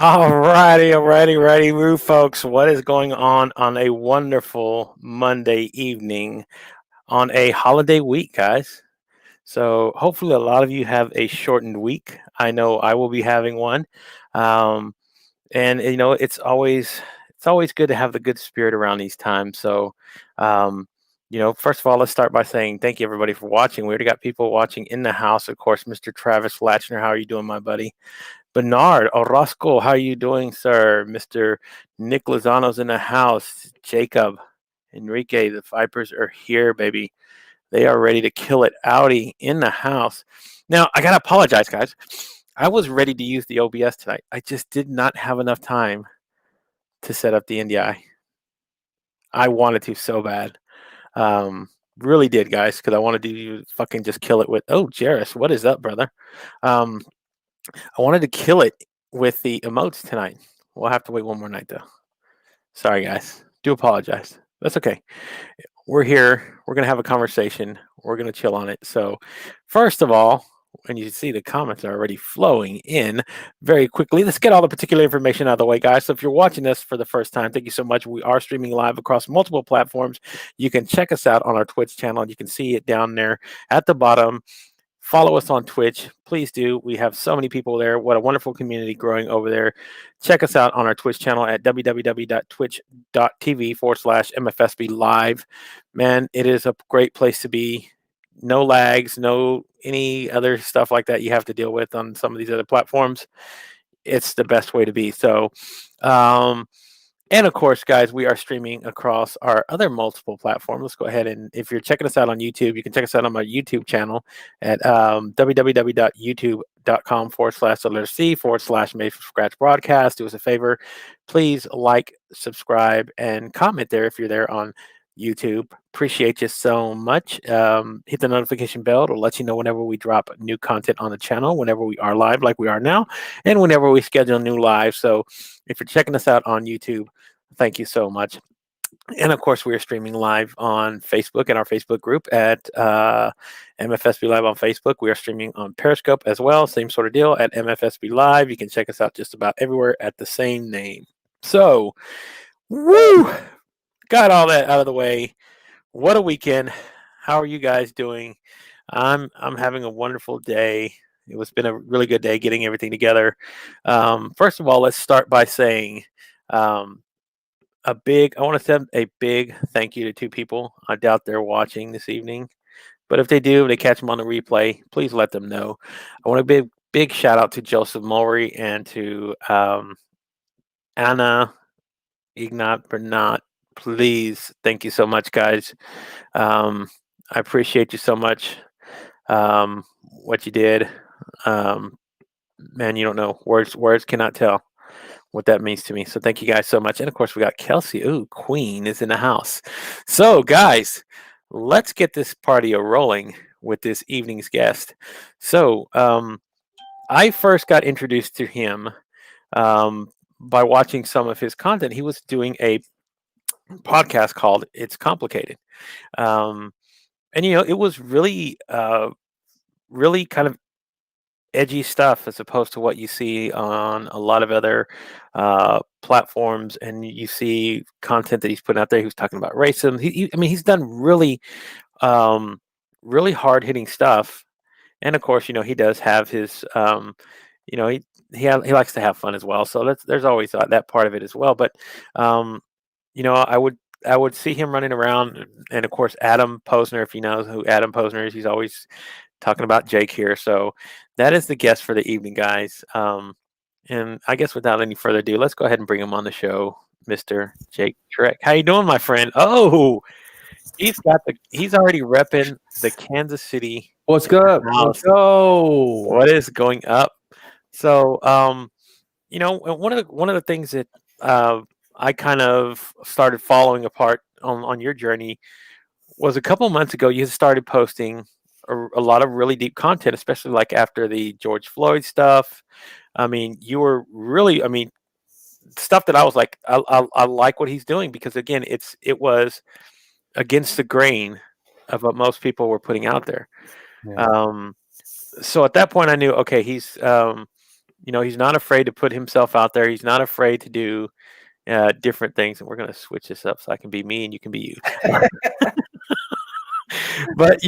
Righty, Roo folks. What is going on a wonderful Monday evening on a holiday week, guys? So hopefully a lot of you have a shortened week. I know I will be having one. Um, and it's always good to have the good spirit around these times. So um, first of all, let's start by saying thank you everybody for watching. We already got people watching in the house, of course. Mr. Travis Latchner, how are you doing, my buddy? Bernard Orozco, how are you doing, sir? Mr. Nick Lozano's in the house. Jacob, Enrique, the Vipers are here, baby. They are ready to kill it. Audi in the house. Now, I got to apologize, guys. I was ready to use the OBS tonight. I just did not have enough time to set up the NDI. I wanted to so bad. Um, really did, guys, because I wanted to fucking just kill it with. Oh, Jairus, what is up, brother? Um, I wanted to kill it with the emotes tonight. We'll have to wait one more night though. Sorry guys. Do apologize. That's okay. We're here. We're gonna have a conversation. We're gonna chill on it. So first of all, and you see the comments are already flowing in very quickly. Let's get all the particular information out of the way, guys. So if you're watching this for the first time, thank you so much. We are streaming live across multiple platforms. You can check us out on our Twitch channel. You can see it down there at the bottom. Follow us on Twitch. Please do. We have so many people there. What a wonderful community growing over there. Check us out on our Twitch channel at www.twitch.tv/MFSB live. Man, it is a great place to be. No lags, no any other stuff like that you have to deal with on some of these other platforms. It's the best way to be. So, um, and of course, guys, we are streaming across our other multiple platforms. Let's go ahead and if you're checking us out on YouTube, you can check us out on my YouTube channel at www.youtube.com/C/made from scratch broadcast. Do us a favor, please like, subscribe, and comment there if you're there on YouTube. Appreciate you so much. Hit the notification bell to let you know whenever we drop new content on the channel, whenever we are live like we are now, and whenever we schedule new live. So if you're checking us out on YouTube, thank you so much. And of course, we are streaming live on Facebook and our Facebook group at MFSB Live on Facebook. We are streaming on Periscope as well. Same sort of deal at MFSB Live. You can check us out just about everywhere at the same name. So, woo! Got all that out of the way. What a weekend. How are you guys doing? I'm having a wonderful day. Been a really good day getting everything together. First of all, let's start by saying um, I want to send a big thank you to two people. I doubt they're watching this evening, but if they do, if they catch them on the replay, please let them know. I want a big shout out to Joseph Mowry and to Anna Ignat Bernat. Please, thank you so much, guys. I appreciate you so much. What you did, man, you don't know. Words cannot tell what that means to me. So thank you guys so much. And of course, we got Kelsey. Ooh, Queen is in the house. So, guys, let's get this party a rolling with this evening's guest. So, I first got introduced to him by watching some of his content. He was doing a podcast called It's Complicated. Um, and, it was really kind of edgy stuff as opposed to what you see on a lot of other platforms, and you see content that he's putting out there. He was talking about racism. I mean, he's done um, really hard hitting stuff, and of course, he does have his, he likes to have fun as well. So there's always that part of it as well. But um, I would see him running around, and of course, Adam Posner. If you know who Adam Posner is, he's always talking about Jake here. So that is the guest for the evening, guys. And I guess without any further ado, let's go ahead and bring him on the show, Mr. Jake Shirk. How you doing, my friend? Oh, he's already repping the Kansas City What's good? Let's house. go. What is going up? So, one of the things that I kind of started following apart on your journey was a couple months ago. You started posting a lot of really deep content, especially like after the George Floyd stuff. I mean, you were really, I mean, stuff that I was like, I like what he's doing because again, it was against the grain of what most people were putting out there. Yeah. Um, so at that point, I knew, okay, He's not afraid to put himself out there. He's not afraid to do different things. And we're going to switch this up so I can be me and you can be you. But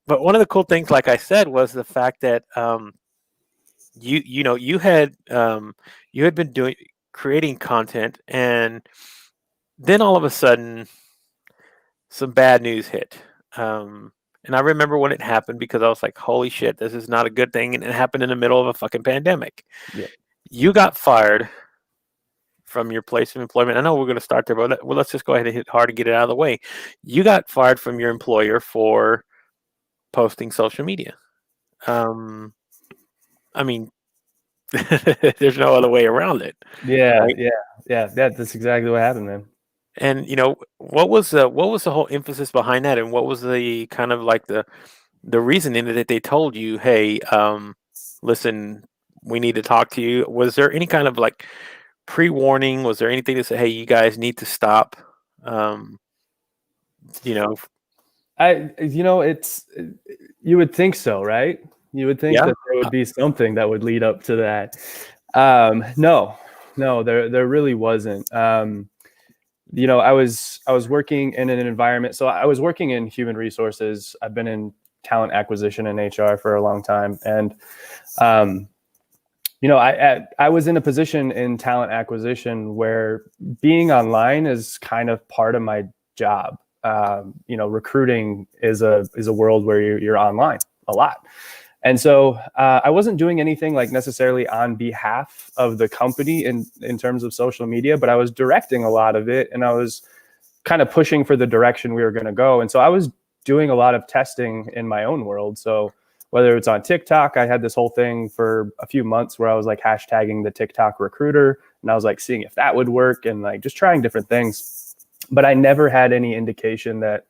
but one of the cool things, like I said, was the fact that you had been creating content, and then all of a sudden some bad news hit. And I remember when it happened because I was like, holy shit, this is not a good thing. And it happened in the middle of a fucking pandemic. Yeah. You got fired from your place of employment. I know we're going to start there, but let's just go ahead and hit hard and get it out of the way. You got fired from your employer for posting social media. I mean, there's no other way around it. Yeah, right? yeah. That's exactly what happened, man. And what was the whole emphasis behind that, and what was the kind of like the reasoning that they told you, hey, listen, we need to talk to you? Was there any kind of like pre-warning? Was there anything to say, hey, you guys need to stop? It's you would think so, right? You would think that there would be something that would lead up to that. No, there really wasn't. I was working in an environment. So I was working in human resources. I've been in talent acquisition and HR for a long time. And, I was in a position in talent acquisition where being online is kind of part of my job. Recruiting is a world where you're online a lot. And so I wasn't doing anything like necessarily on behalf of the company in terms of social media, but I was directing a lot of it, and I was kind of pushing for the direction we were going to go. And so I was doing a lot of testing in my own world. So whether it's on TikTok, I had this whole thing for a few months where I was like hashtagging the TikTok recruiter, and I was like seeing if that would work and like just trying different things. But I never had any indication that,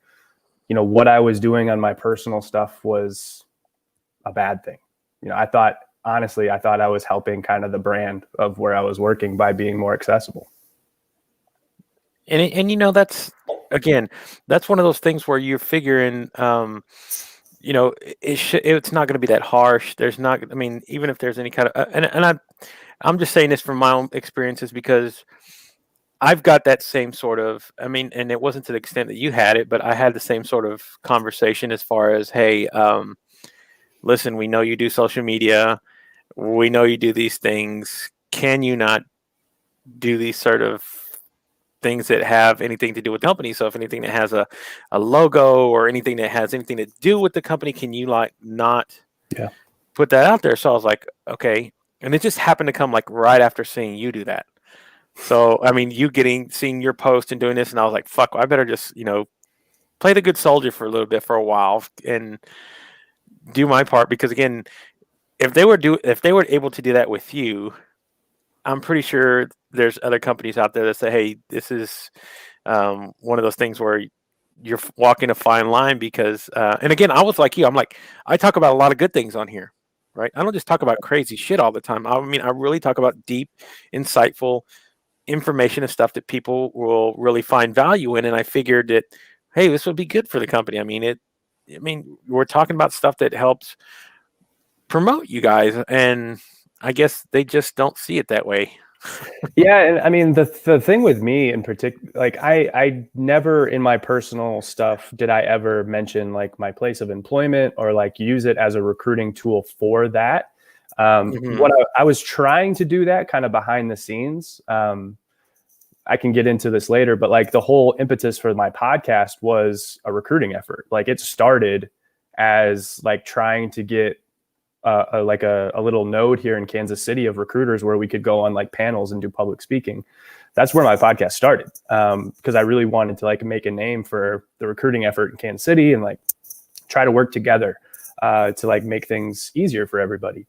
what I was doing on my personal stuff was a bad thing. I thought I was helping kind of the brand of where I was working by being more accessible. And that's, again, that's one of those things where you're figuring, it's not going to be that harsh. There's not, I mean, even if there's any kind of, I'm just saying this from my own experiences because I've got that same sort of, and it wasn't to the extent that you had it, but I had the same sort of conversation as far as, hey, listen, we know you do social media. We know you do these things. Can you not do these sort of things that have anything to do with the company? So if anything that has a logo or anything that has anything to do with the company, can you like not put that out there? So I was like, okay. And it just happened to come like right after seeing you do that. So, seeing your post and doing this, and I was like, fuck, I better just, play the good soldier for a little bit for a while and do my part, because again, if they were able to do that with you, I'm pretty sure there's other companies out there that say, hey, this is one of those things where you're walking a fine line because, and again, I was like you, I'm like, I talk about a lot of good things on here, right? I don't just talk about crazy shit all the time. I really talk about deep, insightful information and stuff that people will really find value in. And I figured that, hey, this would be good for the company. We're talking about stuff that helps promote you guys, and I guess they just don't see it that way. Yeah, and the thing with me in particular, like I never in my personal stuff did I ever mention like my place of employment or like use it as a recruiting tool for that. What I was trying to do that kind of behind the scenes. I can get into this later, but like the whole impetus for my podcast was a recruiting effort. Like it started as like trying to get a little node here in Kansas City of recruiters where we could go on like panels and do public speaking. That's where my podcast started, because I really wanted to like make a name for the recruiting effort in Kansas City and like try to work together to like make things easier for everybody.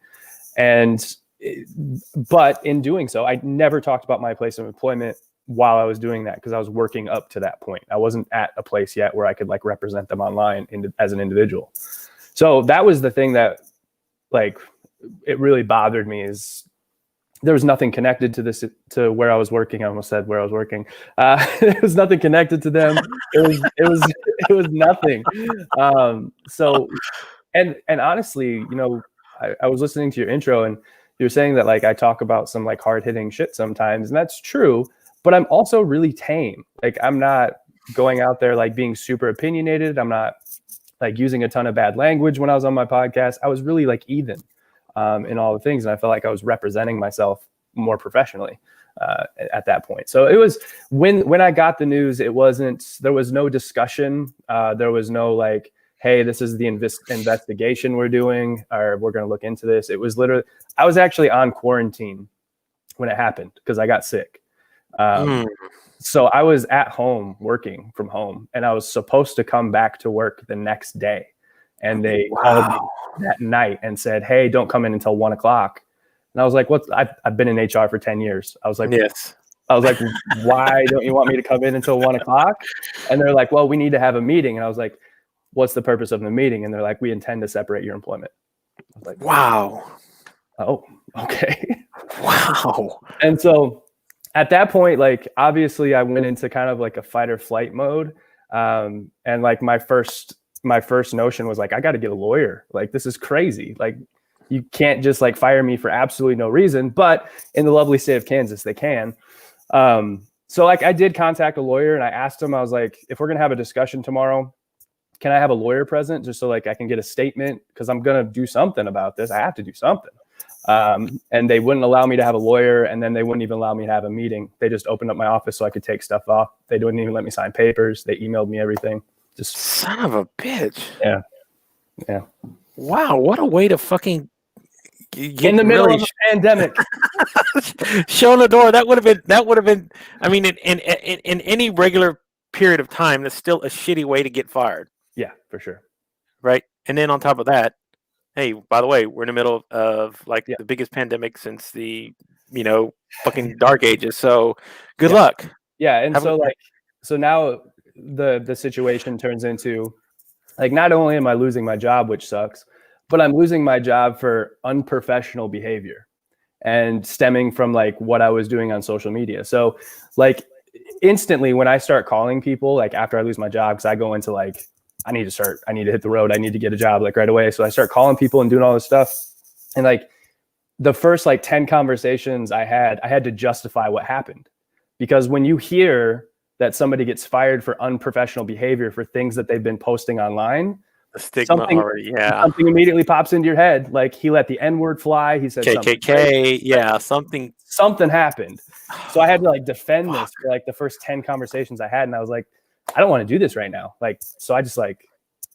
But in doing so, I never talked about my place of employment while I was doing that, because I was working up to that point. I wasn't at a place yet where I could like represent them online as an individual. So that was the thing that like it really bothered me, is there was nothing connected to this, to where I was working. I almost said where I was working. There was nothing connected to them. It was nothing. So, and honestly, I was listening to your intro, and you're saying that like I talk about some like hard hitting shit sometimes, and that's true, but I'm also really tame. Like I'm not going out there like being super opinionated. I'm not like using a ton of bad language when I was on my podcast. I was really like even in all the things, and I felt like I was representing myself more professionally at that point. So it was when I got the news, there was no discussion. There was no like, hey, this is the investigation we're doing, or we're going to look into this. It was literally, I was actually on quarantine when it happened because I got sick. So I was at home working from home, and I was supposed to come back to work the next day. And they called me that night and said, hey, don't come in until 1:00. And I was like, what? I've been in HR for 10 years. I was like, yes. I was like, why don't you want me to come in until 1:00? And they're like, well, we need to have a meeting. And I was like, what's the purpose of the meeting? And they're like, we intend to separate your employment. I was like, wow. Oh, okay. Wow. And so at that point, like, obviously I went into kind of like a fight or flight mode. And like my first notion was like, I got to get a lawyer. Like, this is crazy. Like, you can't just like fire me for absolutely no reason, but in the lovely state of Kansas, they can. So like I did contact a lawyer, and I asked him, I was like, if we're going to have a discussion tomorrow, can I have a lawyer present just so like I can get a statement? Cause I'm going to do something about this. I have to do something. And they wouldn't allow me to have a lawyer, and then they wouldn't even allow me to have a meeting. They just opened up my office so I could take stuff off. They wouldn't even let me sign papers. They emailed me everything. Just son of a bitch. Yeah. Yeah. Wow. What a way to fucking get in the middle of a pandemic. Showing the door. That would have been, I mean, in any regular period of time, that's still a shitty way to get fired. Yeah, for sure. Right. And then on top of that, hey, by the way, we're in the middle of like the biggest pandemic since the, fucking dark ages. So good luck. Yeah. And so now the situation turns into like, not only am I losing my job, which sucks, but I'm losing my job for unprofessional behavior and stemming from like what I was doing on social media. So like instantly when I start calling people, like after I lose my job, because I go into like, I need to hit the road. I need to get a job like right away. So I start calling people and doing all this stuff. And like the first like 10 conversations I had to justify what happened. Because when you hear that somebody gets fired for unprofessional behavior for things that they've been posting online, the stigma something immediately pops into your head. Like he let the N-word fly. He said KKK, something happened. So I had to like defend this for like the first 10 conversations I had. And I was like, I don't want to do this right now. like, so I just like,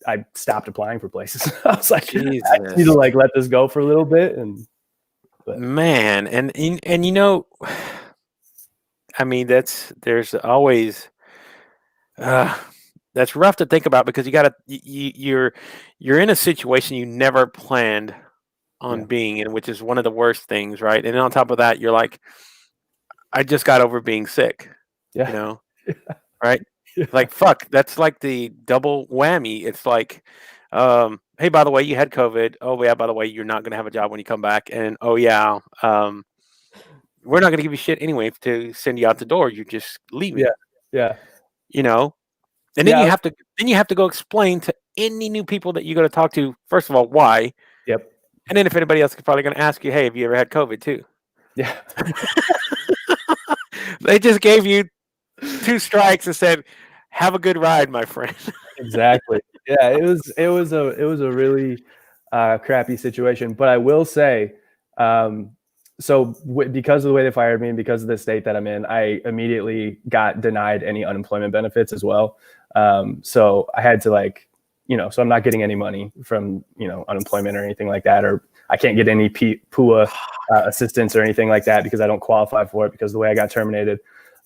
I stopped applying for places. I was like, Jesus. I need to like let this go for a little bit. Man. And I mean, there's always, that's rough to think about because you're in a situation you never planned on being in, which is one of the worst things. Right. And then on top of that, you're like, I just got over being sick, right? Like, fuck, that's like the double whammy. It's like, hey, by the way, you had COVID. Oh yeah, by the way, you're not going to have a job when you come back. And oh yeah, we're not going to give you shit anyway to send you out the door. You're just leaving. Yeah. And then you have to go explain to any new people that you're going to talk to, first of all, why. Yep. And then if anybody else is probably going to ask you, hey, have you ever had COVID too? Yeah. They just gave you 2 strikes and said, have a good ride, my friend. Exactly. Yeah, it was a really crappy situation. But I will say, because of the way they fired me and because of the state that I'm in, I immediately got denied any unemployment benefits as well. So I had to so I'm not getting any money from, unemployment or anything like that, or I can't get any PUA assistance or anything like that because I don't qualify for it because of the way I got terminated.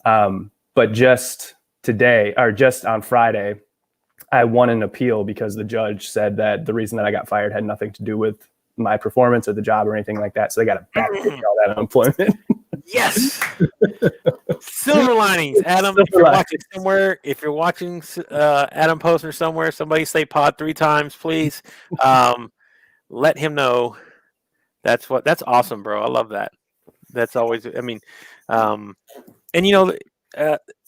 But just today, or just on Friday, I won an appeal because the judge said that the reason that I got fired had nothing to do with my performance or the job or anything like that. So they got to back all that unemployment. Yes. Silver linings, Adam. If you're watching Adam Posner somewhere, somebody say pod 3 times, please. Let him know. That's awesome, bro. I love that. That's always, I mean,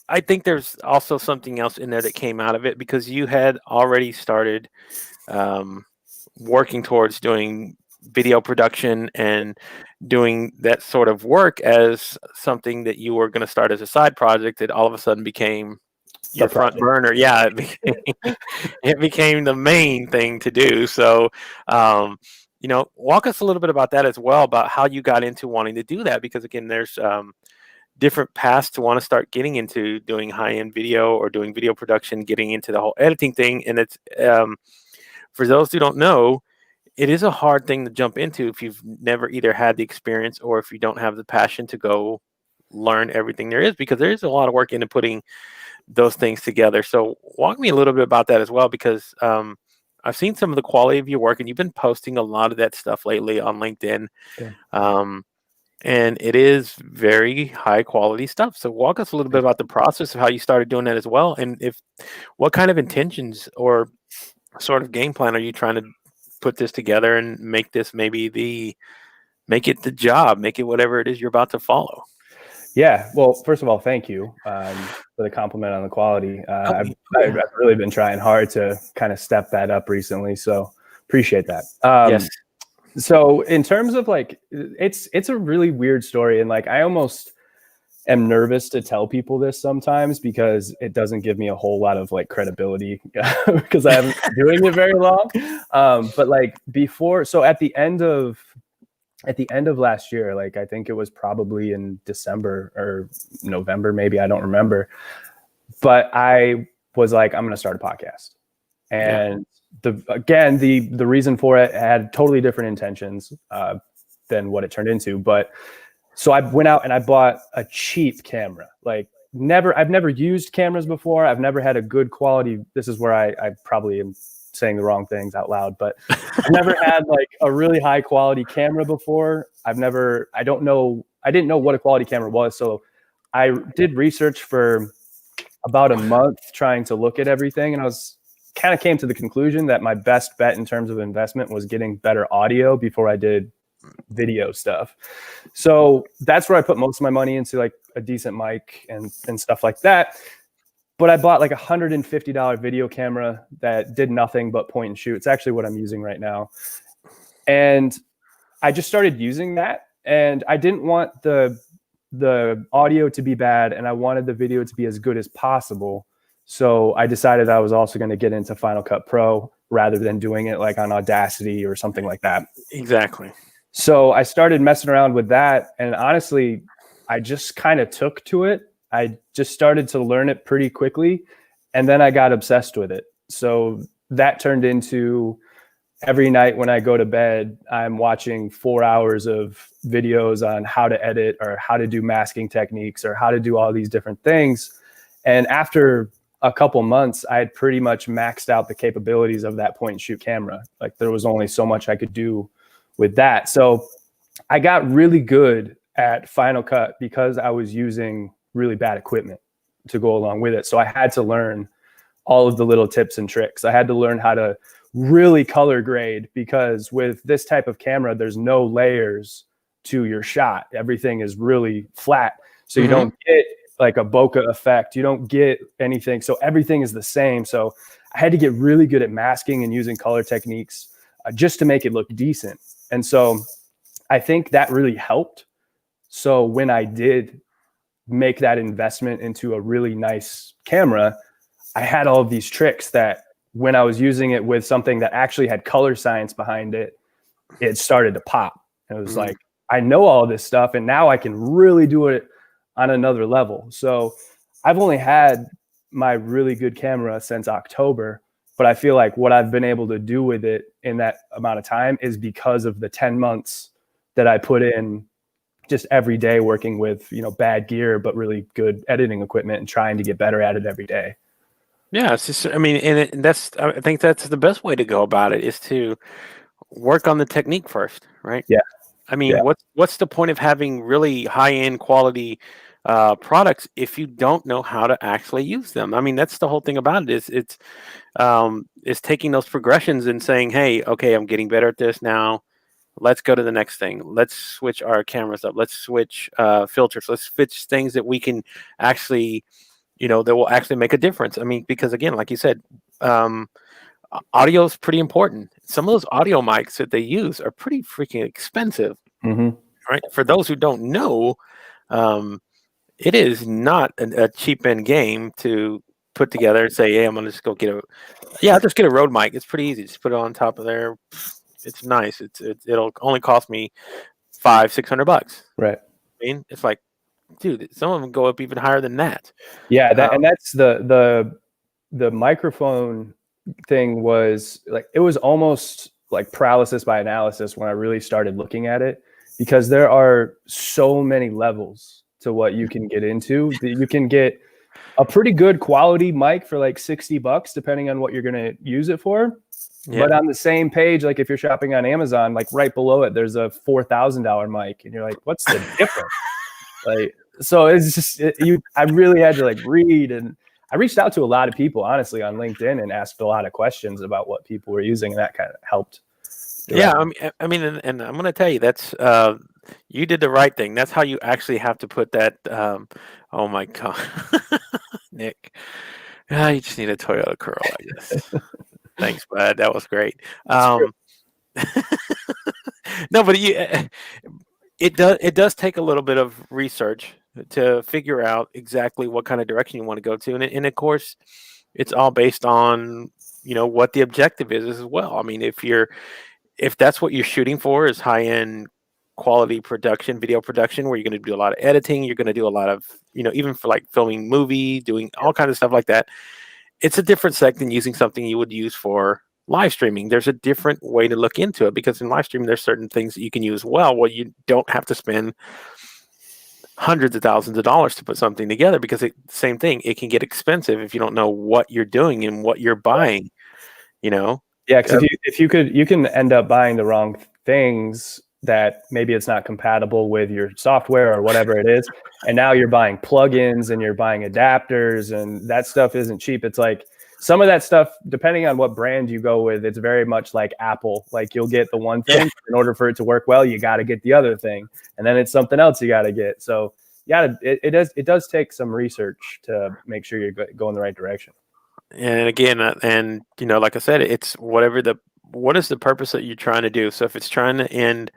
I think there's also something else in there that came out of it because you had already started working towards doing video production and doing that sort of work as something that you were going to start as a side project, it all of a sudden became The your front project. burner. Yeah, it became the main thing to do. So, walk us a little bit about that as well, about how you got into wanting to do that, because again, there's different paths to want to start getting into doing high-end video or doing video production, getting into the whole editing thing. And it's for those who don't know, it is a hard thing to jump into if you've never either had the experience or if you don't have the passion to go learn everything there is, because there is a lot of work into putting those things together. So walk me a little bit about that as well, because I've seen some of the quality of your work, and you've been posting a lot of that stuff lately on LinkedIn. Yeah. And it is very high quality stuff. So walk us a little bit about the process of how you started doing that as well, and what kind of intentions or sort of game plan are you trying to put this together and make this make it the job, make it whatever it is you're about to follow. Yeah. Well, first of all, thank you for the compliment on the quality. I've really been trying hard to kind of step that up recently, so appreciate that. Yes. So in terms of like, it's a really weird story, and like I almost am nervous to tell people this sometimes because it doesn't give me a whole lot of like credibility because I haven't been doing it very long. But like before, so at the end of last year, like I think it was probably in December or November, maybe, I don't remember. But I was like, I'm going to start a podcast. And the reason for it had totally different intentions than what it turned into. But so I went out and I bought a cheap camera. Like I've never used cameras before. I've never had a good quality. This is where I probably am saying the wrong things out loud, but I've never had like a really high quality camera before. I didn't know what a quality camera was. So I did research for about a month trying to look at everything. And I was kind of came to the conclusion that my best bet in terms of investment was getting better audio before I did video stuff. So that's where I put most of my money into, like a decent mic and stuff like that. But I bought like $150 video camera that did nothing but point and shoot. It's actually what I'm using right now. And I just started using that, and I didn't want the audio to be bad, and I wanted the video to be as good as possible. So I decided I was also going to get into Final Cut Pro rather than doing it like on Audacity or something like that. Exactly. So I started messing around with that, and honestly, I just kind of took to it. I just started to learn it pretty quickly, and then I got obsessed with it. So that turned into every night when I go to bed, I'm watching 4 hours of videos on how to edit or how to do masking techniques or how to do all these different things. And after a couple months, I had pretty much maxed out the capabilities of that point and shoot camera. Like there was only so much I could do with that. So I got really good at Final Cut because I was using really bad equipment to go along with it. So I had to learn all of the little tips and tricks. I had to learn how to really color grade, because with this type of camera, there's no layers to your shot. Everything is really flat. So you don't get like a bokeh effect. You don't get anything. So everything is the same. So I had to get really good at masking and using color techniques just to make it look decent. And so I think that really helped. So when I did make that investment into a really nice camera, I had all of these tricks that when I was using it with something that actually had color science behind it, it started to pop. It was like, I know all this stuff, and now I can really do it on another level. So I've only had my really good camera since October, but I feel like what I've been able to do with it in that amount of time is because of the 10 months that I put in just every day working with, bad gear, but really good editing equipment and trying to get better at it every day. Yeah, it's just, I mean, I think that's the best way to go about it, is to work on the technique first, right? Yeah. I mean, Yeah. what's the point of having really high-end quality products if you don't know how to actually use them? I mean, that's the whole thing about it. It's taking those progressions and saying, hey, okay, I'm getting better at this now. Let's go to the next thing. Let's switch our cameras up. Let's switch filters. Let's switch things that we can actually, that will actually make a difference. I mean, because again, like you said, audio is pretty important. Some of those audio mics that they use are pretty freaking expensive, right? For those who don't know, it is not a cheap end game to put together and say, "Hey, I'm gonna just go get I'll just get a Rode mic. It's pretty easy. Just put it on top of there. It's nice. It'll only cost me $500-600. Right. I mean, it's like, dude, some of them go up even higher than that. Yeah, and that's the microphone thing was like, it was almost like paralysis by analysis when I really started looking at it, because there are so many levels to what you can get into. You can get a pretty good quality mic for like $60, depending on what you're going to use it for. Yeah. But on the same page, like if you're shopping on Amazon, like right below it, there's a $4,000 mic, and you're like, what's the difference? Like, so it's just, I really had to like read, and I reached out to a lot of people, honestly, on LinkedIn, and asked a lot of questions about what people were using, and that kind of helped. Yeah, I mean, and I'm going to tell you, that's you did the right thing. That's how you actually have to put that. Oh my God, Nick, you just need a Toyota Corolla, I guess. Thanks, bud. That was great. No, but it does take a little bit of research to figure out exactly what kind of direction you want to go to, and of course, it's all based on what the objective is as well. I mean, if that's what you're shooting for, is high end quality production, video production, where you're going to do a lot of editing, you're going to do a lot of even for like filming movie, doing all kinds of stuff like that. It's a different sec than using something you would use for live streaming. There's a different way to look into it, because in live streaming, there's certain things that you can use well, where you don't have to spend hundreds of thousands of dollars to put something together, because same thing, it can get expensive if you don't know what you're doing and what you're buying, Yeah, because if you can end up buying the wrong things, that maybe it's not compatible with your software or whatever it is. And now you're buying plugins and you're buying adapters, and that stuff isn't cheap. It's like some of that stuff, depending on what brand you go with, it's very much like Apple. Like you'll get the one thing, in order for it to work well, you got to get the other thing. And then it's something else you got to get. So yeah, it does take some research to make sure you're going the right direction. And again, like I said, it's what is the purpose that you're trying to do? So if it's trying to end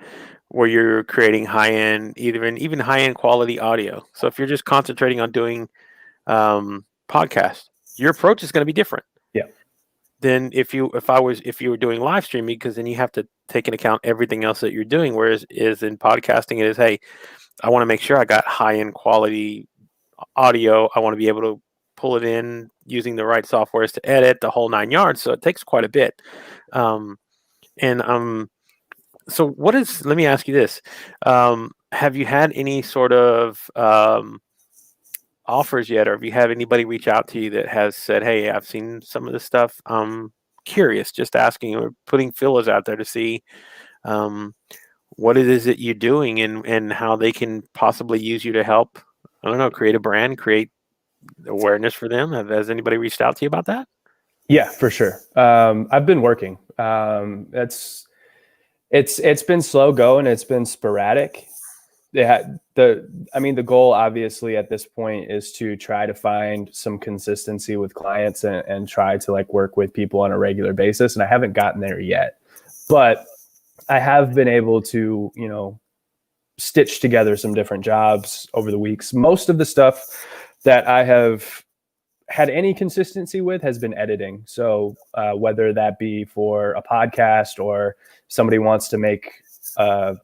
where you're creating high-end, even high-end quality audio. So if you're just concentrating on doing podcasts, your approach is going to be different. Yeah. Than if you were doing live streaming, because then you have to take into account everything else that you're doing. Whereas in podcasting, it is, hey, I want to make sure I got high-end quality audio. I want to be able to pull it in using the right softwares to edit, the whole 9 yards. So it takes quite a bit. So let me ask you this. Have you had any sort of offers yet, or have you had anybody reach out to you that has said, hey, I've seen some of this stuff, I'm curious, just asking, or putting fillers out there to see what it is that you're doing, and how they can possibly use you to help, I don't know, create a brand, create awareness for them? Has anybody reached out to you about that? Yeah, for sure. I've been working. It's been slow going. It's been sporadic. The goal obviously at this point is to try to find some consistency with clients, and try to like work with people on a regular basis. And I haven't gotten there yet, but I have been able to, stitch together some different jobs over the weeks. Most of the stuff that I have had any consistency with has been editing. So whether that be for a podcast, or somebody wants to make a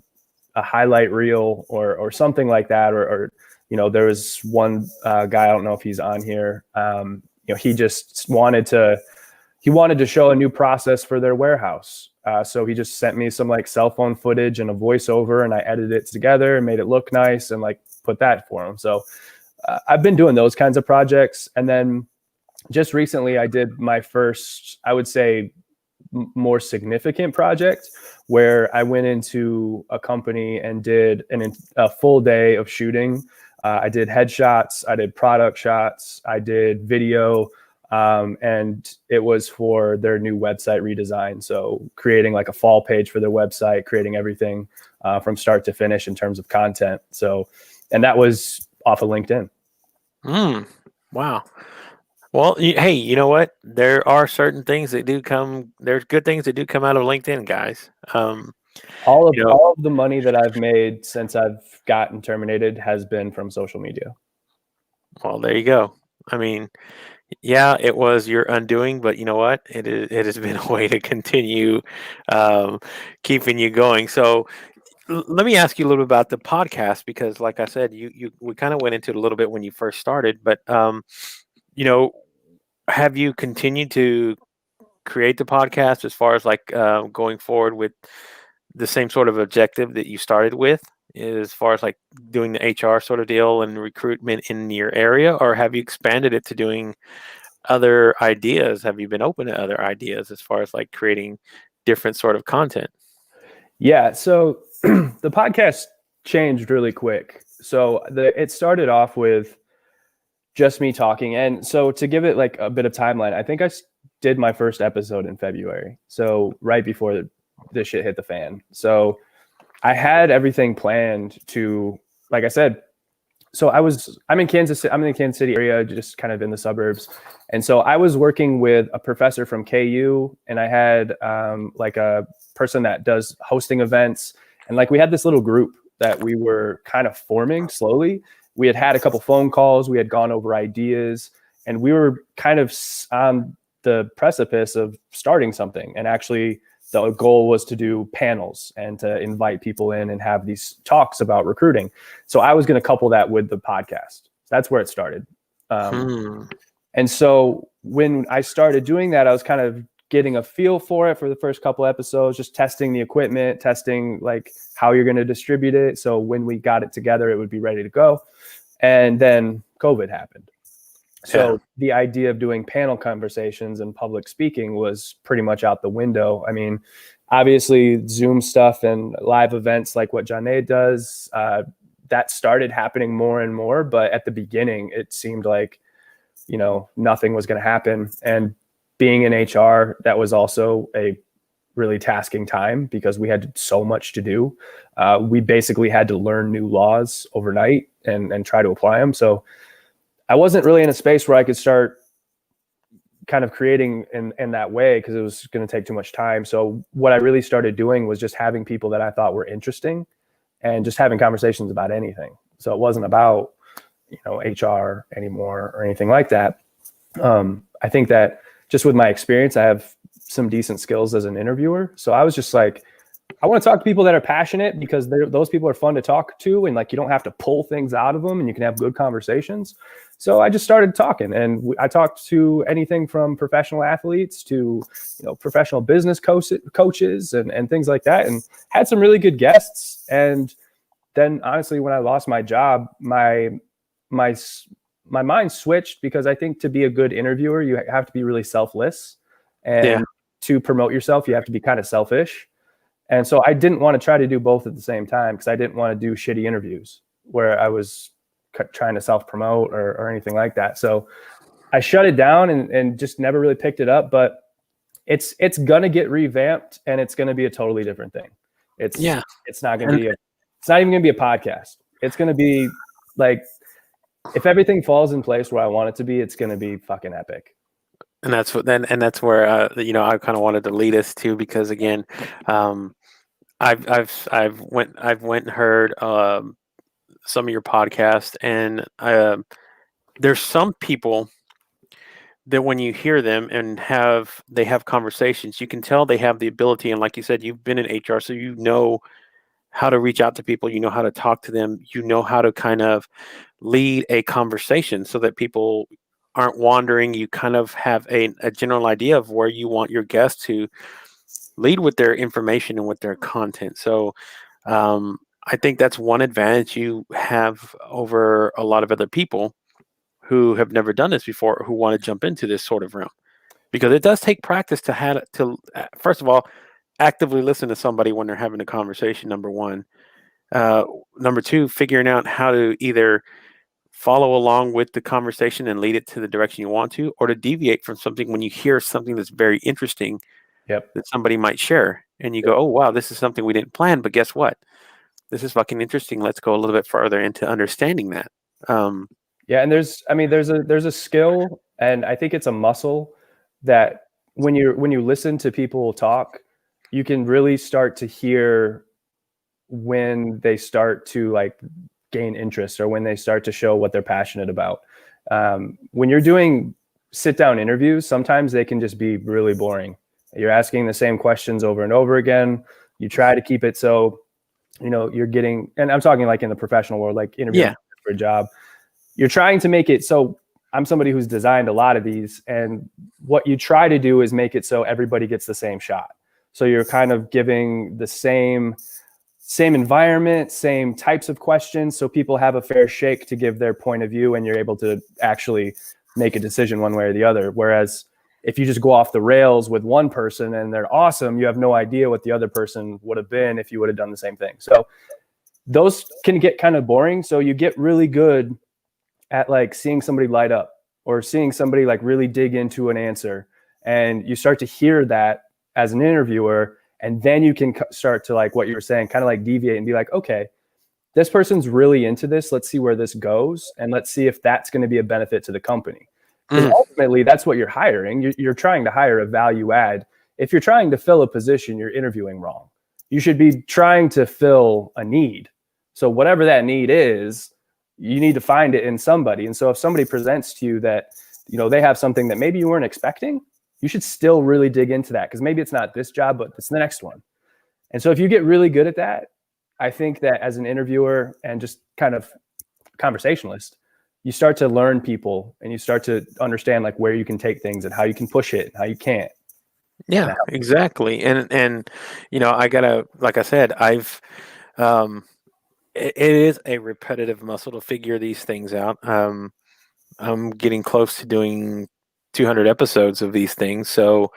highlight reel or something like that, or there was one guy, I don't know if he's on here. He just wanted to show a new process for their warehouse. So he just sent me some like cell phone footage and a voiceover, and I edited it together and made it look nice, and like put that for him. So I've been doing those kinds of projects. And then just recently I did my first, I would say, more significant project, where I went into a company and did a full day of shooting. I did headshots, I did product shots, I did video, and it was for their new website redesign. So creating like a fall page for their website, creating everything from start to finish in terms of content. So, and that was off of LinkedIn. Wow. Well, hey, you know what? There are certain things that do come. There's good things that do come out of LinkedIn, guys. You know, All of the money that I've made since I've gotten terminated has been from social media. well, there you go. I mean, yeah, it was your undoing, but you know what? It has been a way to continue um, keeping you going. So let me ask you a little bit about the podcast because, like I said, you we kind of went into it a little bit when you first started, but you know, have you continued to create the podcast as far as like going forward with the same sort of objective that you started with, as far as like doing the HR sort of deal and recruitment in your area, or have you expanded it to doing other ideas? Have you been open to other ideas as far as like creating different sort of content? Yeah, so the podcast changed really quick. So it started off with just me talking, and so to give it like a bit of timeline, I think did my first episode in February, so right before this shit hit the fan. So I had everything planned to, like I said, so I'm in Kansas. I'm in the Kansas City area, just kind of in the suburbs. And so I was working with a professor from KU, and I had like a person that does hosting events, and like we had this little group that we were kind of forming slowly. We had a couple phone calls. We had gone over ideas, and we were kind of on the precipice of starting something. And actually, the goal was to do panels and to invite people in and have these talks about recruiting. So I was going to couple that with the podcast. That's where it started. Hmm. And so when I started doing that, I was kind of getting a feel for it for the first couple episodes, just testing the equipment, testing like how you're going to distribute it. So when we got it together, it would be ready to go. And then COVID happened. Yeah. So the idea of doing panel conversations and public speaking was pretty much out the window. I mean, obviously Zoom stuff and live events like what Janae does, that started happening more and more. But at the beginning, it seemed like, nothing was going to happen. And being in HR, that was also a really tasking time because we had so much to do. We basically had to learn new laws overnight and try to apply them. So I wasn't really in a space where I could start kind of creating in that way because it was going to take too much time. So what I really started doing was just having people that I thought were interesting and just having conversations about anything. So it wasn't about, HR anymore or anything like that. I think that just with my experience, I have some decent skills as an interviewer. So I was just like, I want to talk to people that are passionate because those people are fun to talk to, and like you don't have to pull things out of them, and you can have good conversations. So I just started talking, and I talked to anything from professional athletes to professional business coaches and things like that, and had some really good guests. And then honestly, when I lost my job, my mind switched because I think to be a good interviewer, you have to be really selfless, Yeah. and to promote yourself, you have to be kind of selfish. And so I didn't want to try to do both at the same time because I didn't want to do shitty interviews where I was trying to self-promote or anything like that. So I shut it down and just never really picked it up. But it's going to get revamped, and it's going to be a totally different thing. It's not going to be it's not even going to be a podcast. It's going to be like, if everything falls in place where I want it to be, it's going to be fucking epic. And that's where I kind of wanted to lead us to because again, I've went and heard some of your podcast, and there's some people that when you hear them and they have conversations, you can tell they have the ability. And like you said, you've been in HR, so you know how to reach out to people, you know how to talk to them, you know how to kind of lead a conversation so that people aren't wandering. You kind of have a general idea of where you want your guests to lead with their information and with their content. So I think that's one advantage you have over a lot of other people who have never done this before, who want to jump into this sort of realm, because it does take practice to first of all, actively listen to somebody when they're having a conversation. Number one, number two, figuring out how to either follow along with the conversation and lead it to the direction you want to, or to deviate from something when you hear something that's very interesting Yep. that somebody might share, and you go, "Oh wow, this is something we didn't plan, but guess what? This is fucking interesting. Let's go a little bit further into understanding that." Yeah, and there's a skill And I think it's a muscle that when you listen to people talk, you can really start to hear when they start to like gain interest or when they start to show what they're passionate about. When you're doing sit down interviews, sometimes they can just be really boring. You're asking the same questions over and over again. You try to keep it so, you're getting, and I'm talking like in the professional world, like interviewing for a job, you're trying to make it so. I'm somebody who's designed a lot of these, and what you try to do is make it so everybody gets the same shot. So you're kind of giving the same environment, same types of questions, so people have a fair shake to give their point of view, and you're able to actually make a decision one way or the other. Whereas if you just go off the rails with one person and they're awesome, you have no idea what the other person would have been if you would have done the same thing. So those can get kind of boring. So you get really good at like seeing somebody light up or seeing somebody like really dig into an answer, and you start to hear that as an interviewer. And then you can start to, like what you were saying, kind of like deviate and be like, okay, this person's really into this. Let's see where this goes. And let's see if that's going to be a benefit to the company. Because ultimately, that's what you're hiring. You're trying to hire a value add. If you're trying to fill a position, you're interviewing wrong. You should be trying to fill a need. So whatever that need is, you need to find it in somebody. And so if somebody presents to you that, they have something that maybe you weren't expecting, you should still really dig into that, because maybe it's not this job, but it's the next one. And so if you get really good at that, I think that as an interviewer and just kind of conversationalist, you start to learn people and you start to understand like where you can take things and how you can push it and how you can't. Yeah, exactly. And I gotta, like I said, it is a repetitive muscle to figure these things out. I'm getting close to doing 200 episodes of these things. So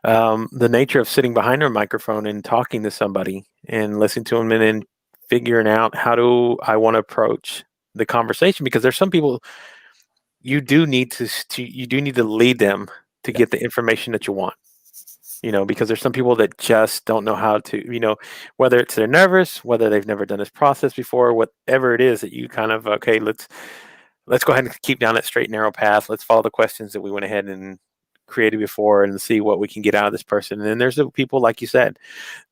the nature of sitting behind a microphone and talking to somebody and listening to them and then figuring out how do I want to approach the conversation, because there's some people you do need to lead them to get the information that you want. Because there's some people that just don't know how to, whether it's they're nervous, whether they've never done this process before, whatever it is that you kind of, okay, let's go ahead and keep down that straight, narrow path. Let's follow the questions that we went ahead and created before and see what we can get out of this person. And then there's the people, like you said,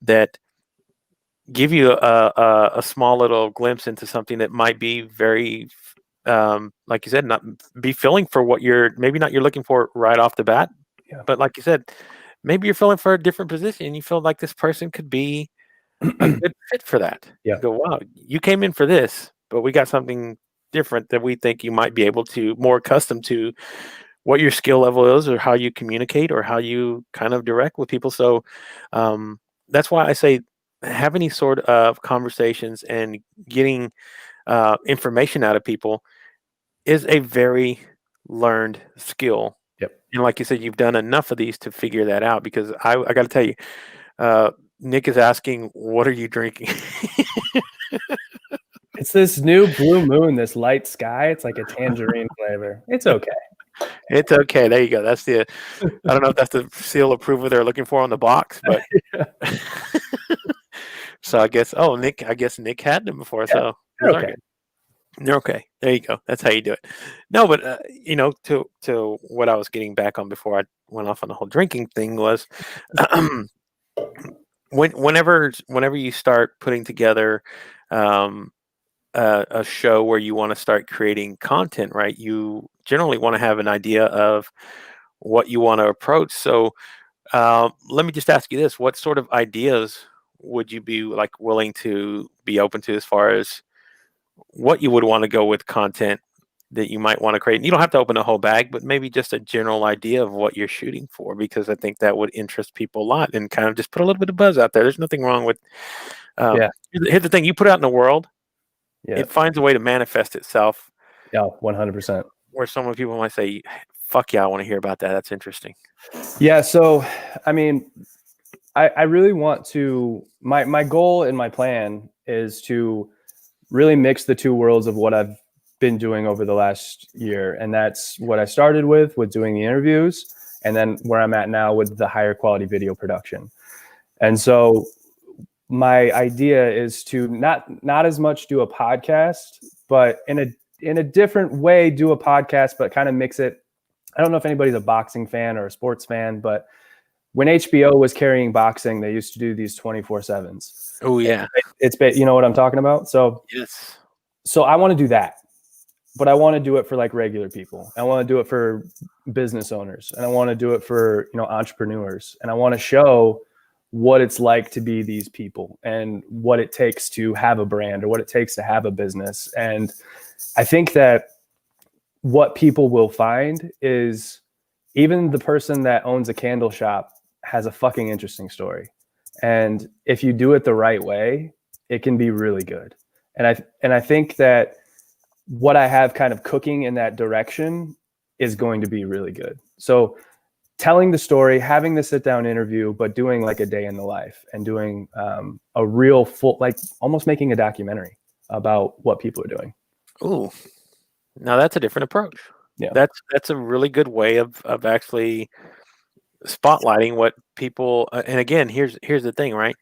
that give you a small little glimpse into something that might be very, like you said, not be filling for what you're looking for right off the bat. Yeah. But like you said, maybe you're filling for a different position and you feel like this person could be a good fit for that. Yeah. You go, wow, you came in for this, but we got something different that we think you might be able to, more accustomed to what your skill level is or how you communicate or how you kind of direct with people. So that's why I say have any sort of conversations and getting information out of people is a very learned skill. Yep. And like you said, you've done enough of these to figure that out, because I got to tell you, Nick is asking, what are you drinking? It's this new Blue Moon, this light sky. It's like a tangerine flavor. It's okay. It's okay. There you go. That's I don't know if that's the seal of approval they're looking for on the box, but so I guess Nick had them before. Yeah, so they're okay. They're okay. There you go. That's how you do it. No, but to what I was getting back on before I went off on the whole drinking thing was, whenever you start putting together a show where you want to start creating content, right? You generally want to have an idea of what you want to approach. So let me just ask you this: what sort of ideas would you be like willing to be open to as far as what you would want to go with content that you might want to create? And you don't have to open a whole bag, but maybe just a general idea of what you're shooting for, because I think that would interest people a lot and kind of just put a little bit of buzz out there. There's nothing wrong with here's the thing: you put out in the world, it finds a way to manifest itself. Yeah, 100%. Where some people might say, fuck yeah, I want to hear about that. That's interesting. Yeah. So, I mean, I really want to, my goal and my plan is to really mix the two worlds of what I've been doing over the last year. And that's what I started with doing the interviews, and then where I'm at now with the higher quality video production. And so my idea is to not as much do a podcast, but in a different way, do a podcast, but kind of mix it I don't know if anybody's a boxing fan or a sports fan, but when HBO was carrying boxing, they used to do these 24/7s. Oh yeah. It's you know what I'm talking about? Yes. So I want to do that, but I want to do it for like regular people. I want to do it for business owners, and I want to do it for, you know, entrepreneurs, and I want to show what it's like to be these people and what it takes to have a brand or what it takes to have a business. And I think that what people will find is even the person that owns a candle shop has a fucking interesting story. And if you do it the right way, it can be really good. And I think that what I have kind of cooking in that direction is going to be really good. So telling the story, having the sit down interview, but doing like a day in the life and doing a real full, like almost making a documentary about what people are doing. Ooh. Now that's a different approach. Yeah. That's a really good way of actually spotlighting what people. And again, here's the thing, right?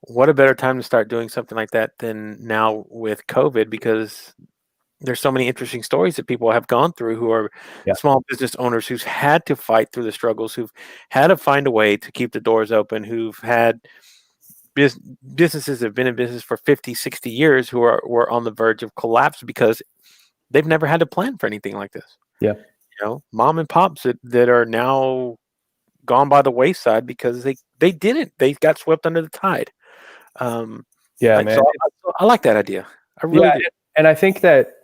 What a better time to start doing something like that than now with COVID, because there's so many interesting stories that people have gone through who are Yeah. small business owners who's had to fight through the struggles, who've had to find a way to keep the doors open, who've had businesses that have been in business for 50, 60 years who were on the verge of collapse because they've never had to plan for anything like this. Yeah. You know, mom and pops that are now gone by the wayside because they didn't. They got swept under the tide. Yeah, Like, man. so I like that idea. I really Yeah, do. and I think that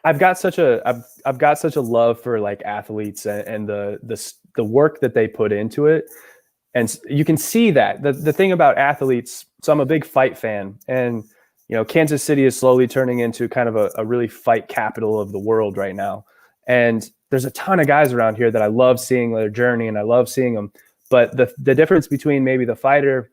I've got such a love for like athletes and the work that they put into it, and you can see that the thing about athletes. So I'm a big fight fan, and you know Kansas City is slowly turning into kind of a really fight capital of the world right now, and there's a ton of guys around here that I love seeing their journey and I love seeing them. But the difference between maybe the fighter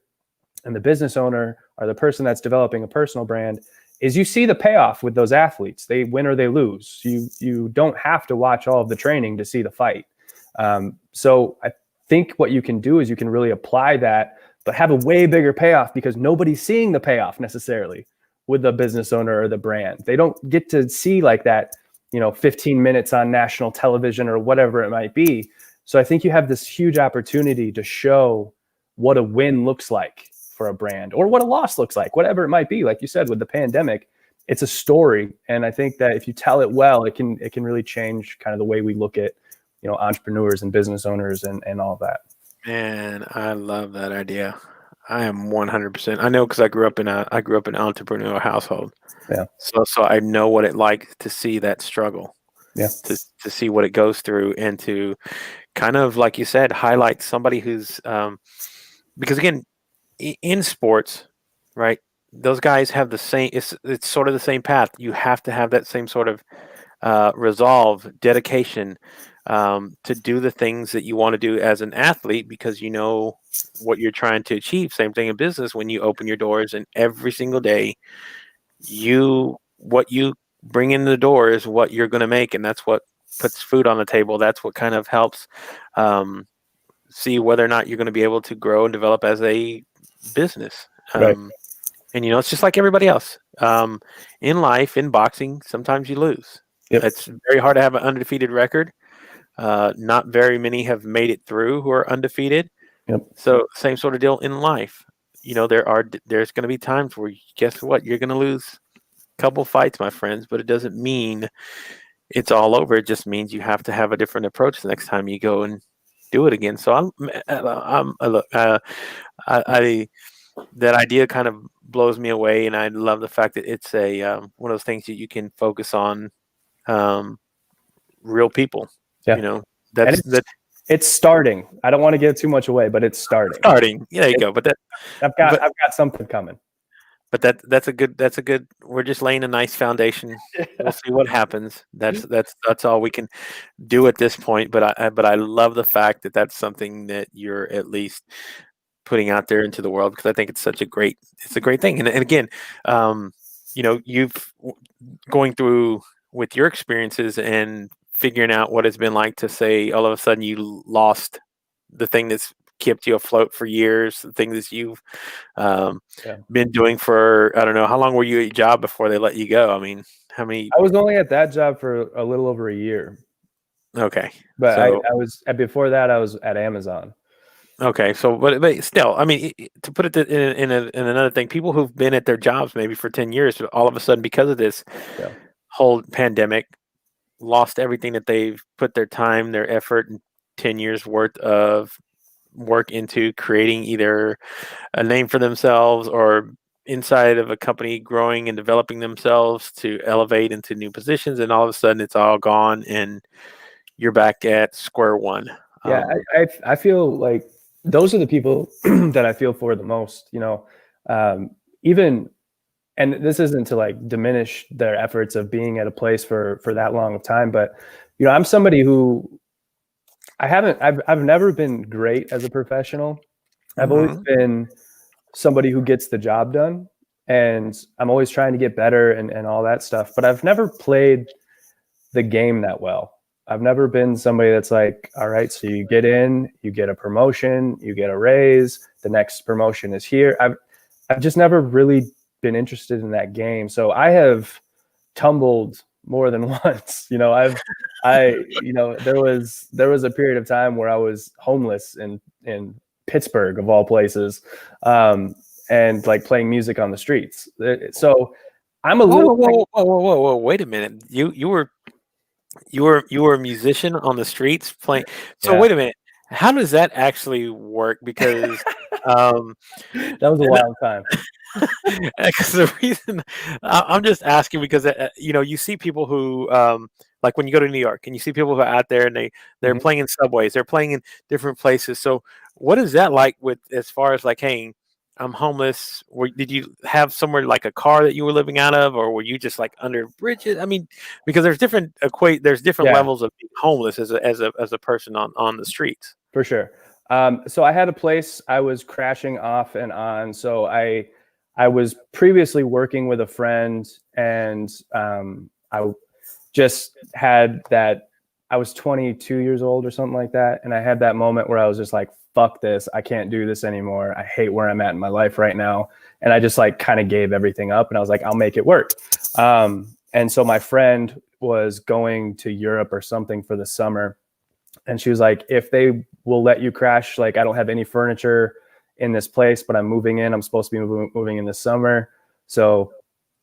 and the business owner or the person that's developing a personal brand is you see the payoff with those athletes. They win or they lose. You don't have to watch all of the training to see the fight. So I think what you can do is you can really apply that, but have a way bigger payoff because nobody's seeing the payoff necessarily with the business owner or the brand. They don't get to see like that, 15 minutes on national television or whatever it might be. So I think you have this huge opportunity to show what a win looks like for a brand or what a loss looks like, whatever it might be. Like you said, with the pandemic, it's a story. And I think that if you tell it well, it can really change kind of the way we look at, entrepreneurs and business owners and all of that. Man, I love that idea. I am 100%. I know because I grew up in an entrepreneurial household. Yeah. So I know what it like to see that struggle. Yeah. To see what it goes through and to kind of, like you said, highlight somebody who's because again, in sports, right? Those guys have the same. It's sort of the same path. You have to have that same sort of resolve, dedication to do the things that you want to do as an athlete because you know what you're trying to achieve. Same thing in business when you open your doors and every single day, what you bring in the door is what you're going to make, and that's what puts food on the table. That's what kind of helps see whether or not you're going to be able to grow and develop as a business. Right. And it's just like everybody else. In life, in boxing, sometimes you lose. Yep. It's very hard to have an undefeated record. Not very many have made it through who are undefeated. Yep. So same sort of deal in life. There's going to be times where guess what? You're going to lose a couple fights, my friends, but it doesn't mean it's all over. It just means you have to have a different approach the next time you go and do it again. So that idea kind of blows me away, and I love the fact that it's a one of those things that you can focus on real people. Yeah. That's it's starting. I don't want to give too much away, but it's starting. Yeah, there you go. But I've got something coming. But that's a good. We're just laying a nice foundation. We'll see what happens. That's all we can do at this point. But I love the fact that that's something that you're at least putting out there into the world because I think it's a great thing. And again, you've going through with your experiences and figuring out what it's been like to say all of a sudden you lost the thing that's kept you afloat for years, the things that you've been doing for, I don't know, how long were you at your job before they let you go? I mean, how many? I was only at that job for a little over a year. Okay. But So I was before that I was at Amazon. okay. So but still, I mean, to put it in another thing, people who've been at their jobs maybe for 10 years, but all of a sudden because of this Yeah. whole pandemic, lost everything that they've put their time, their effort, and 10 years worth of work into creating either a name for themselves or inside of a company growing and developing themselves to elevate into new positions, and all of a sudden it's all gone and you're back at square one. Yeah, um, I feel like those are the people that I feel for the most, even, and this isn't to like diminish their efforts of being at a place for that long of time, but I'm somebody who I've never been great as a professional. I've always mhm. been somebody who gets the job done, and I'm always trying to get better and all that stuff, but I've never played the game that well. I've never been somebody that's like, all right, so you get in, you get a promotion, you get a raise, the next promotion is here. I've just never really been interested in that game. So I have tumbled more than once. There was a period of time where I was homeless in Pittsburgh of all places, and like playing music on the streets. So I'm a Whoa, little whoa, whoa, whoa, whoa, whoa, whoa! Wait a minute. You were a musician on the streets playing. So yeah. wait a minute. How does that actually work? Because um, That was a and wild time. because the reason I'm just asking because you see people who like when you go to New York and you see people who are out there and they're Mhm. playing in subways, they're playing in different places. So what is that like with as far as like, hey, I'm homeless? Did you have somewhere like a car that you were living out of, or were you just like under bridges? I mean, because there's different Yeah, levels of being homeless as a person on the streets. for sure. So I had a place I was crashing off and on. So I was previously working with a friend, and I just had that. I was 22 years old or something like that, and I had that moment where I was just like, "Fuck this! I can't do this anymore. I hate where I'm at in my life right now." And I just like kind of gave everything up, and I was like, "I'll make it work." And so my friend was going to Europe or something for the summer, and she was like, if they will let you crash, like I don't have any furniture in this place, but I'm moving in. I'm supposed to be moving in this summer. So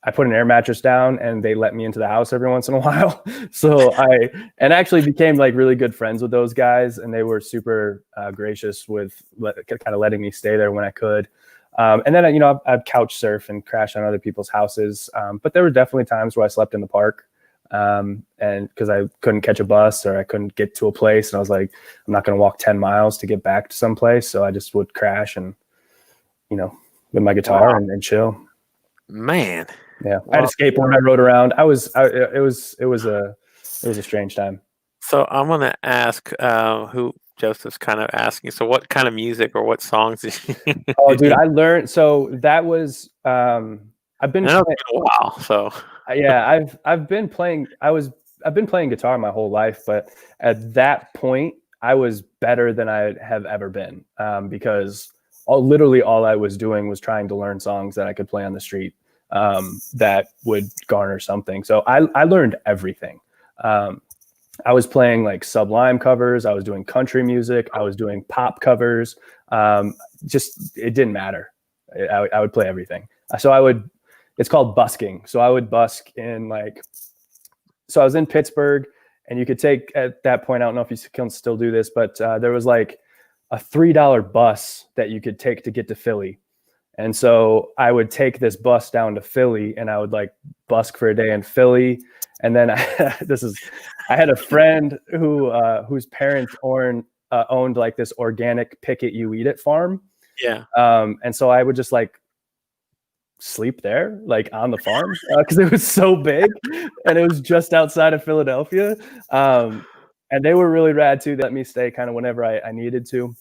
I put an air mattress down and they let me into the house every once in a while. So and actually became like really good friends with those guys, and they were super gracious with kind of letting me stay there when I could. And then, I'd couch surf and crash on other people's houses. But there were definitely times where I slept in the park, and because I couldn't catch a bus or I couldn't get to a place, and I was like, I'm not going to walk 10 miles to get back to some place. So I just would crash and, with my guitar Wow, and chill. man. Yeah. I had a Well, skateboard I rode around. It was a strange time. so I'm gonna ask who Joseph's kind of asking. So what kind of music or what songs did you, Oh, did dude, you I learned. So that was, I've I been, know it's been a while, so yeah, I've been playing guitar my whole life, but at that point I was better than I have ever been, because literally all I was doing was trying to learn songs that I could play on the street, that would garner something. So I learned everything. Um, I was playing like Sublime covers. I was doing country music. I was doing pop covers. Just it didn't matter. I would play everything. So it's called busking. So I would busk in like, so I was in Pittsburgh, and you could take at that point, I don't know if you can still do this, but there was like a $3 bus that you could take to get to Philly. And so I would take this bus down to Philly, and I would like busk for a day in Philly. And then I had a friend whose parents owned like this organic pick it, you eat it farm. yeah. And so I would just like sleep there, like on the farm, because it was so big and it was just outside of Philadelphia. And they were really rad too. They let me stay kind of whenever I needed to.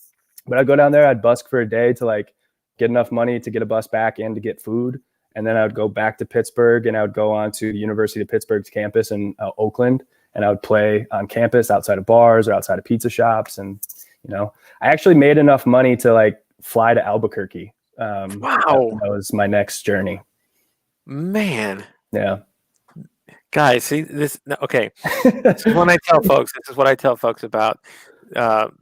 But I'd go down there, I'd busk for a day to like get enough money to get a bus back and to get food. And then I would go back to Pittsburgh, and I would go on to the University of Pittsburgh's campus in Oakland, and I would play on campus outside of bars or outside of pizza shops. And, I actually made enough money to like fly to Albuquerque. Wow, That was my next journey. man. Yeah. Guys, see this. Okay, this is when I tell folks. This is what I tell folks about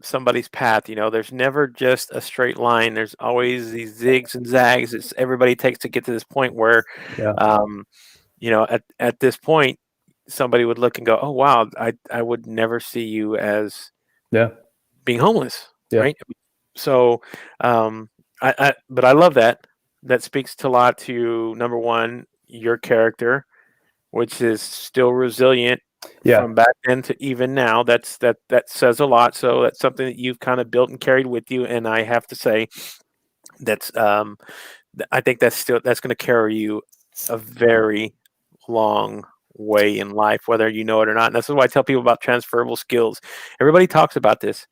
somebody's path. There's never just a straight line. There's always these zigs and zags. It's everybody takes to get to this point where, Yeah. um, at this point, somebody would look and go, "Oh wow, I would never see you as Yeah. being homeless," Yeah. right? So, but I love that. That speaks to a lot to number one, your character, which is still resilient Yeah. from back then to even now. That says a lot. So that's something that you've kind of built and carried with you. And I have to say that's I think that's going to carry you a very long way in life, whether you know it or not. And this is why I tell people about transferable skills. Everybody talks about this,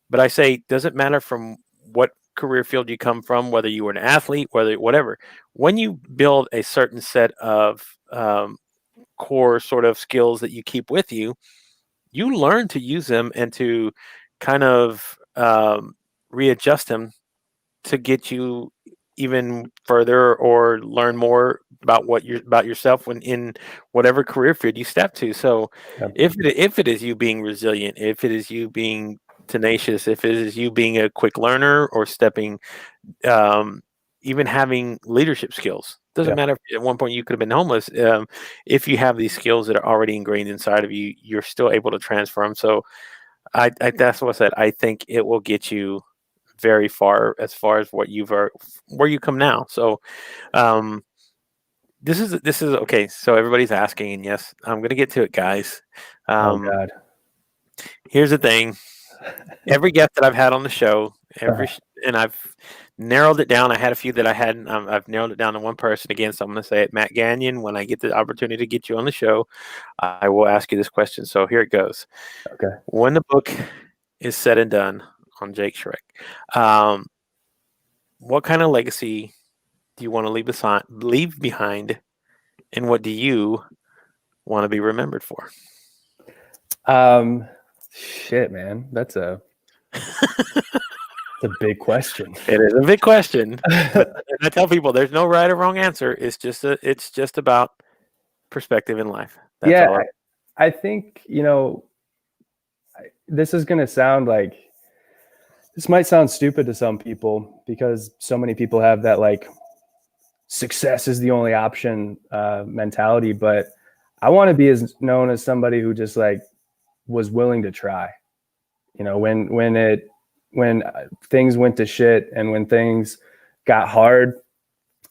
but I say doesn't matter from what career field you come from, whether you were an athlete, whether whatever. When you build a certain set of core sort of skills that you keep with you, you learn to use them and to kind of readjust them to get you even further or learn more about about yourself when in whatever career field you step to. So Yeah. if it is you being resilient, if it is you being tenacious, if it is you being a quick learner or stepping um, even having leadership skills. Doesn't Yeah. matter if at one point you could have been homeless. If you have these skills that are already ingrained inside of you, you're still able to transfer them. So that's what I said. I think it will get you very far as what where you come now. So um, this is okay. So everybody's asking, and yes, I'm going to get to it, guys. Oh Um, God. Here's the thing. Every guest that I've had on the show, and I've narrowed it down. I had a few that I hadn't. I've narrowed it down to one person again. So I'm going to say it, Matt Gagnon. When I get the opportunity to get you on the show, I will ask you this question. So here it goes. Okay. When the book is said and done on Jake Shirk, um, what kind of legacy do you want to leave behind, and what do you want to be remembered for? Shit, man, it's a big question. It is a big question, but I tell people there's no right or wrong answer. It's just about perspective in life. That's Yeah, all. I think, this is going to sound like, this might sound stupid to some people because so many people have that like success is the only option mentality. But I want to be as known as somebody who just like was willing to try. When things went to shit and when things got hard,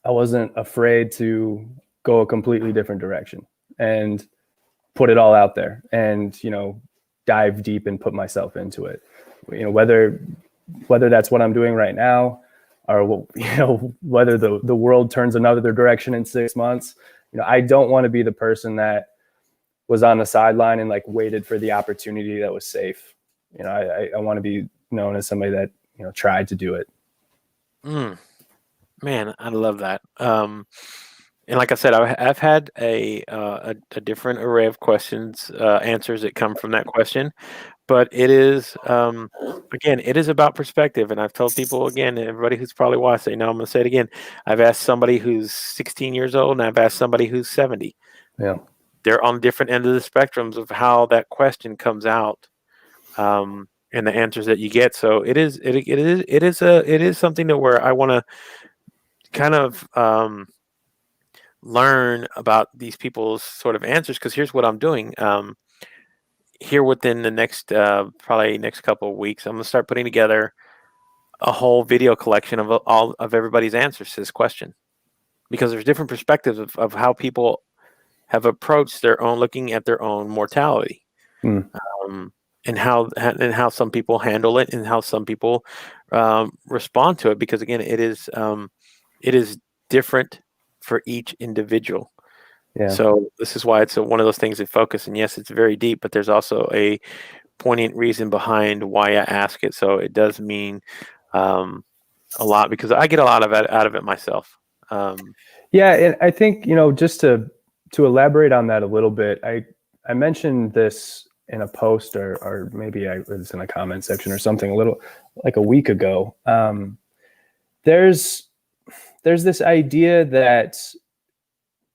I wasn't afraid to go a completely different direction and put it all out there and, dive deep and put myself into it. Whether that's what I'm doing right now or, whether the world turns another direction in 6 months, I don't want to be the person that was on the sideline and like waited for the opportunity that was safe. I want to be known as somebody that, tried to do it. Man, I love that. And like I said, I've had a different array of questions, answers that come from that question, but it is again, it is about perspective. And I've told people again, everybody who's probably watched, say, no, I'm going to say it again. I've asked somebody who's 16 years old, and I've asked somebody who's 70. Yeah. They're on different ends of the spectrums of how that question comes out, and the answers that you get. So it is something that where I want to kind of learn about these people's sort of answers, because here's what I'm doing. Here within the next probably next couple of weeks, I'm going to start putting together a whole video collection of all of everybody's answers to this question, because there's different perspectives of how people have approached their own, looking at their own mortality, Mm. and how some people handle it and how some people respond to it, because again, it is different for each individual. Yeah. So this is why it's one of those things that focus. And yes, it's very deep, but there's also a poignant reason behind why I ask it. So it does mean a lot, because I get a lot of it out of it myself. Yeah, and I think, just to elaborate on that a little bit, I mentioned this in a post or maybe I was in a comment section or something a little like a week ago. There's this idea that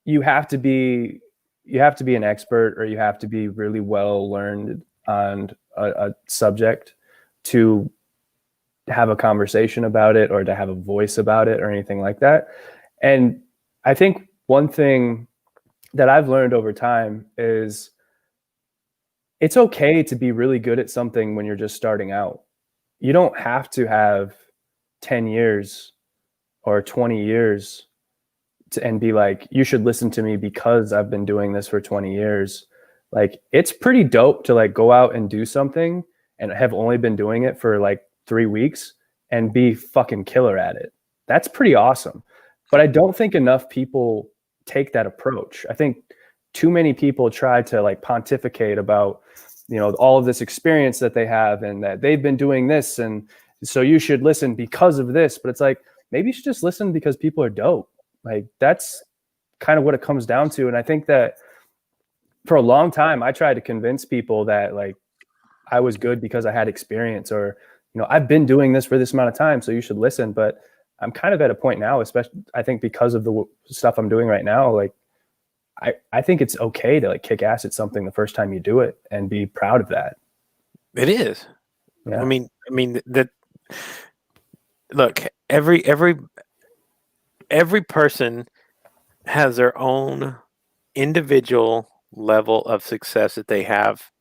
you have to be, be an expert, or you have to be really well learned on a subject to have a conversation about it, or to have a voice about it, or anything like that. And I think one thing that I've learned over time is it's okay to be really good at something when you're just starting out. You don't have to have 10 years or 20 years and be like, you should listen to me because I've been doing this for 20 years. Like, it's pretty dope to like go out and do something and have only been doing it for like 3 weeks and be fucking killer at it. That's pretty awesome. But I don't think enough people take that approach. I think too many people try to like pontificate about, all of this experience that they have and that they've been doing this, and so you should listen because of this. But it's like, maybe you should just listen because people are dope. Like, that's kind of what it comes down to. And I think that for a long time, I tried to convince people that like I was good because I had experience, or, I've been doing this for this amount of time, so you should listen. But I'm kind of at a point now, especially I think because of the stuff I'm doing right now, like I think it's okay to like kick ass at something the first time you do it and be proud of that. It is. Yeah. I mean that. Look, every person has their own individual level of success that they have,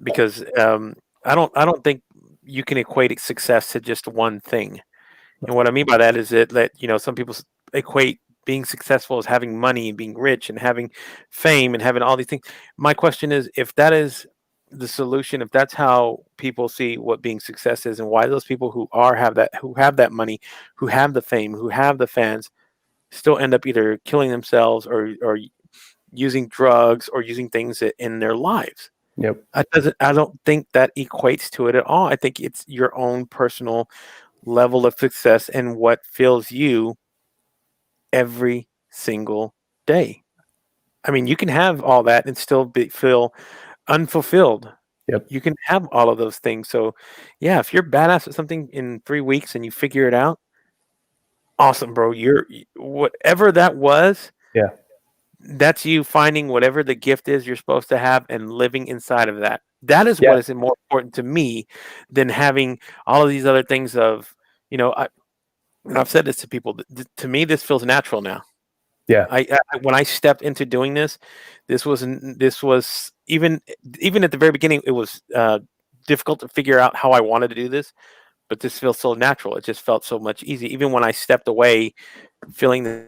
because I don't think you can equate success to just one thing. And what I mean by that is that some people equate being successful as having money and being rich and having fame and having all these things. My question is, if that is the solution, if that's how people see what being success is, and why those people who have that money, who have the fame, who have the fans, still end up either killing themselves or using drugs or using things in their lives. Yep. I don't think that equates to it at all. I think it's your own personal level of success and what fills you every single day. I mean, you can have all that and still feel unfulfilled. Yep. You can have all of those things. So, yeah, if you're badass at something in 3 weeks and you figure it out, awesome, bro. You're whatever that was. Yeah. That's you finding whatever the gift is you're supposed to have and living inside of that. That is Yeah. what is more important to me than having all of these other things of, and I've said this to people. To me, this feels natural now. Yeah. When I stepped into doing this was even at the very beginning, it was difficult to figure out how I wanted to do this, but this feels so natural. It just felt so much easy. Even when I stepped away, feeling that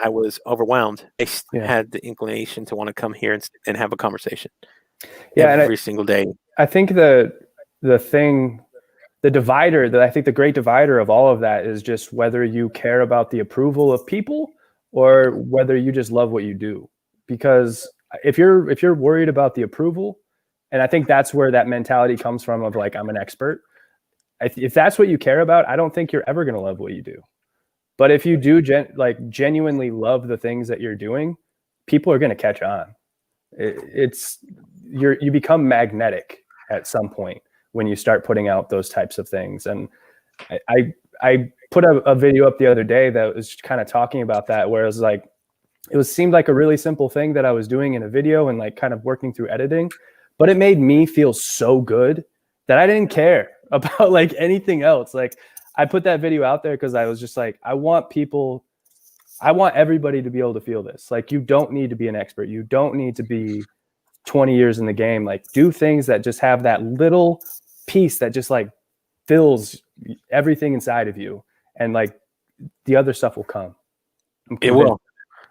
I was overwhelmed, I had the inclination to want to come here and have a conversation. Yeah, every single day. I think the divider, I think the great divider of all of that is just whether you care about the approval of people or whether you just love what you do. Because if you're worried about the approval, and I think that's where that mentality comes from of like, I'm an expert. If that's what you care about, I don't think you're ever going to love what you do. But if you do genuinely love the things that you're doing, people are going to catch on. You become magnetic at some point when you start putting out those types of things. And I put a video up the other day that was kind of talking about that, where it was like, seemed like a really simple thing that I was doing in a video and like kind of working through editing, but it made me feel so good that I didn't care about like anything else. Like, I put that video out there because I was just like, I want everybody to be able to feel this. Like, you don't need to be an expert. You don't need to be 20 years in the game. Like, do things that just have that little piece that just like fills everything inside of you, and like the other stuff will come. It will.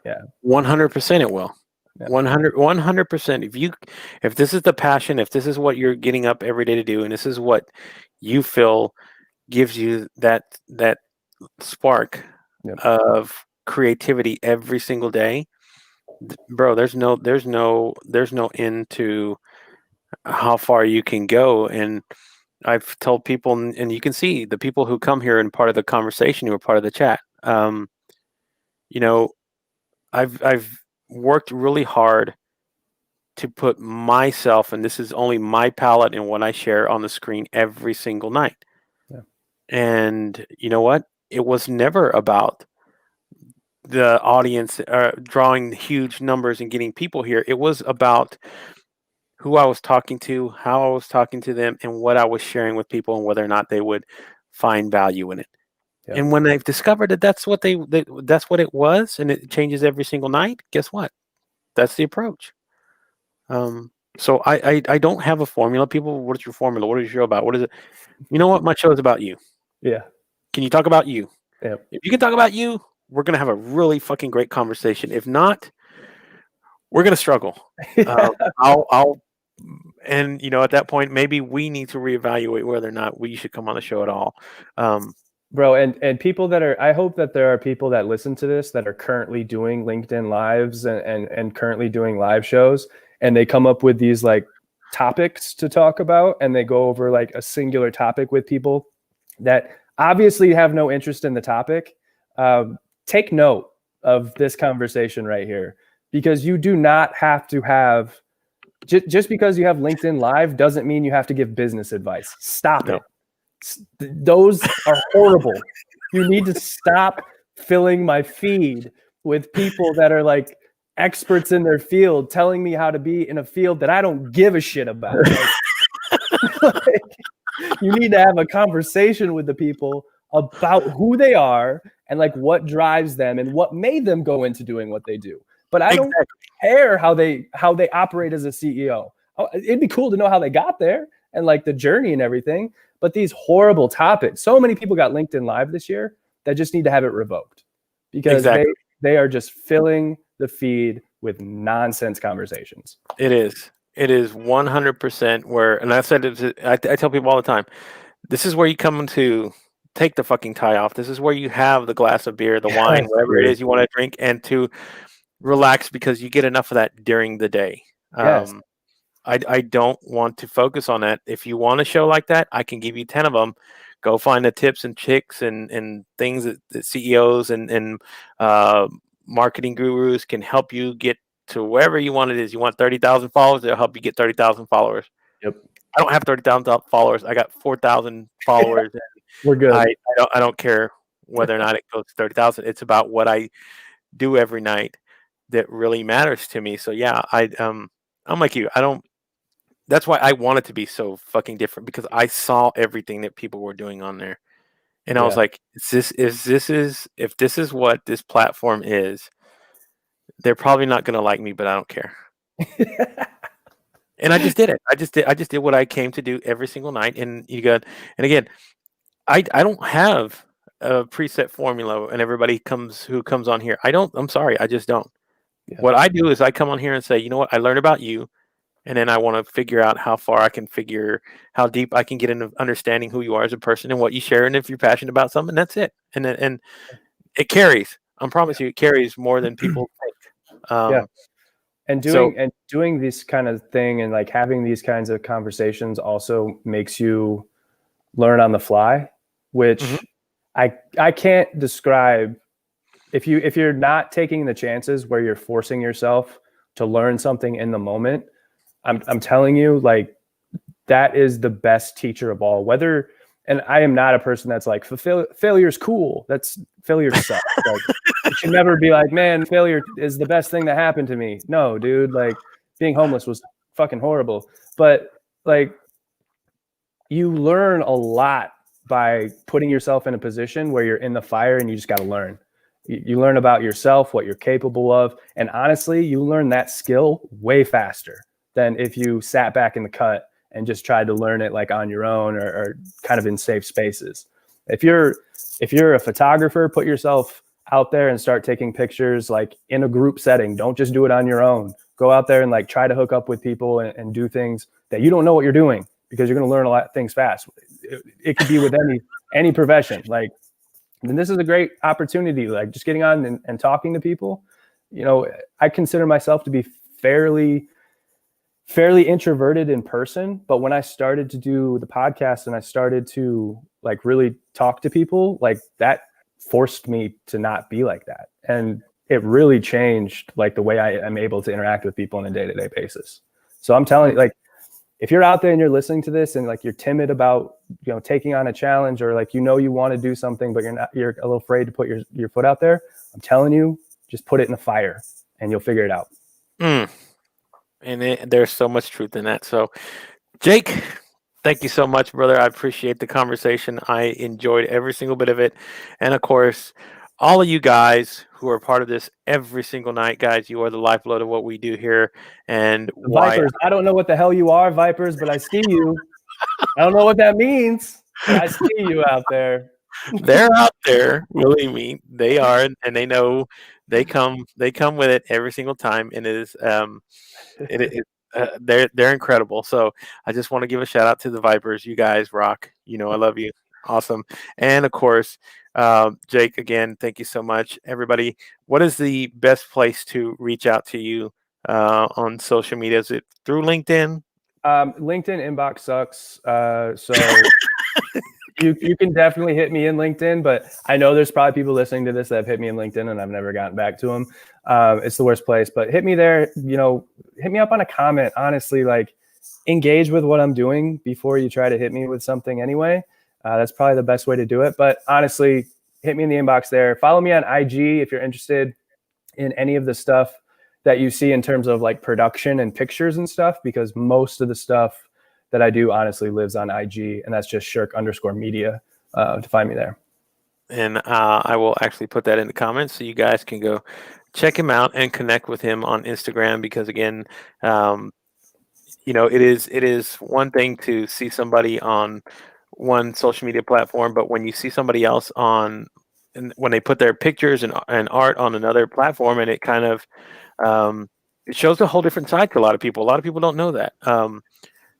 Yeah. 100% it will. Yeah. 100%. If this is the passion, if this is what you're getting up every day to do, and this is what you feel gives you that spark of creativity every single day, bro, there's no end to how far you can go. And I've told people, and you can see the people who come here and part of the conversation, who are part of the chat, I've worked really hard to put myself, and this is only my palette and what I share on the screen every single night. Yeah. And you know what? It was never about the audience drawing huge numbers and getting people here. It was about who I was talking to, how I was talking to them, and what I was sharing with people, and whether or not they would find value in it. Yep. And when they've discovered that that's what that's what it was, and it changes every single night, guess what? That's the approach. So I don't have a formula. People, what is your formula? What is your show about? What is it? You know what? My show is about you. Yeah. Can you talk about you? Yep. If you can talk about you, we're gonna have a really fucking great conversation. If not, we're gonna struggle. I'll and at that point, maybe we need to reevaluate whether or not we should come on the show at all. Bro, and people that are, I hope that there are people that listen to this that are currently doing LinkedIn lives and currently doing live shows, and they come up with these like topics to talk about, and they go over like a singular topic with people that obviously have no interest in the topic. Take note of this conversation right here, because you do not have to have, just because you have LinkedIn live doesn't mean you have to give business advice. Stop it. Those are horrible. You need to stop filling my feed with people that are like experts in their field telling me how to be in a field that I don't give a shit about. Like, you need to have a conversation with the people about who they are and like what drives them and what made them go into doing what they do. But I don't care how they operate as a CEO. It'd be cool to know how they got there and like the journey and everything. But these horrible topics, so many people got LinkedIn Live this year that just need to have it revoked, because they are just filling the feed with nonsense conversations. It is 100% where, and I've said it, I tell people all the time, this is where you come to take the fucking tie off. This is where you have the glass of beer, the wine, whatever it is you want to drink, and to relax, because you get enough of that during the day. Yes. I don't want to focus on that. If you want a show like that, I can give you 10 of them. Go find the tips and tricks and things that CEOs and marketing gurus can help you get to wherever you want it is. You want 30,000 followers, they'll help you get 30,000 followers. Yep. I don't have 30,000 followers. I got 4,000 followers. We're good. I don't care whether or not it goes to 30,000. It's about what I do every night that really matters to me. So yeah, I'm like you. That's why I want it to be so fucking different, because I saw everything that people were doing on there. And I was like, if this is what this platform is, they're probably not going to like me, but I don't care. And I just did it. I just did what I came to do every single night. And again, I don't have a preset formula and everybody who comes on here. I'm sorry. I just don't. Yeah. What I do is I come on here and say, you know what? I learned about you. And then I want to figure out how how deep I can get into understanding who you are as a person and what you share. And if you're passionate about something, that's it. And it carries. I promise you, it carries more than people think. And doing this kind of thing and like having these kinds of conversations also makes you learn on the fly, which I can't describe. If you're not taking the chances where you're forcing yourself to learn something in the moment, I'm telling you, like, that is the best teacher of all. And I am not a person that's like, failure's cool. Failure sucks. Like, you should never be like, man, failure is the best thing that happened to me. No, dude, like being homeless was fucking horrible. But like, you learn a lot by putting yourself in a position where you're in the fire and you just got to learn. You learn about yourself, what you're capable of. And honestly, you learn that skill way faster than if you sat back in the cut and just tried to learn it like on your own or kind of in safe spaces. If you're a photographer, put yourself out there and start taking pictures like in a group setting. Don't just do it on your own. Go out there and like try to hook up with people and do things that you don't know what you're doing, because you're going to learn a lot of things fast. It could be with any profession. Like, and this is a great opportunity, like just getting on and talking to people. I consider myself to be fairly introverted in person, but when I started to do the podcast and I started to like really talk to people, like that forced me to not be like that. And it really changed like the way I am able to interact with people on a day-to-day basis. So I'm telling you, like, if you're out there and you're listening to this and like you're timid about, taking on a challenge, or like, you want to do something, but you're a little afraid to put your foot out there, I'm telling you, just put it in the fire and you'll figure it out. And there's so much truth in that. So, Jake, thank you so much, brother. I appreciate the conversation. I enjoyed every single bit of it. And of course, all of you guys who are part of this every single night, guys, you are the lifeblood of what we do here. And the Vipers, I don't know what the hell you are, Vipers, but I see you. I don't know what that means, but I see you out there. They're out there, believe me, they are, and they know they come with it every single time, and they're incredible. So I just want to give a shout out to the Vipers. You guys rock. I love you. Awesome. And of course, Jake, again, thank you so much. Everybody, what is the best place to reach out to you on social media? Is it through LinkedIn? LinkedIn inbox sucks. So you can definitely hit me in LinkedIn, but I know there's probably people listening to this that have hit me in LinkedIn and I've never gotten back to them. It's the worst place, but hit me there, hit me up on a comment. Honestly, like, engage with what I'm doing before you try to hit me with something anyway. That's probably the best way to do it. But honestly, hit me in the inbox there. Follow me on IG if you're interested in any of the stuff that you see in terms of like production and pictures and stuff, because most of the stuff that I do honestly lives on IG, and that's just Shirk_media to find me there. And I will actually put that in the comments so you guys can go check him out and connect with him on Instagram, because again, it is one thing to see somebody on one social media platform, but when you see somebody else and when they put their pictures and art on another platform, and it kind of it shows a whole different side to a lot of people. A lot of people don't know that,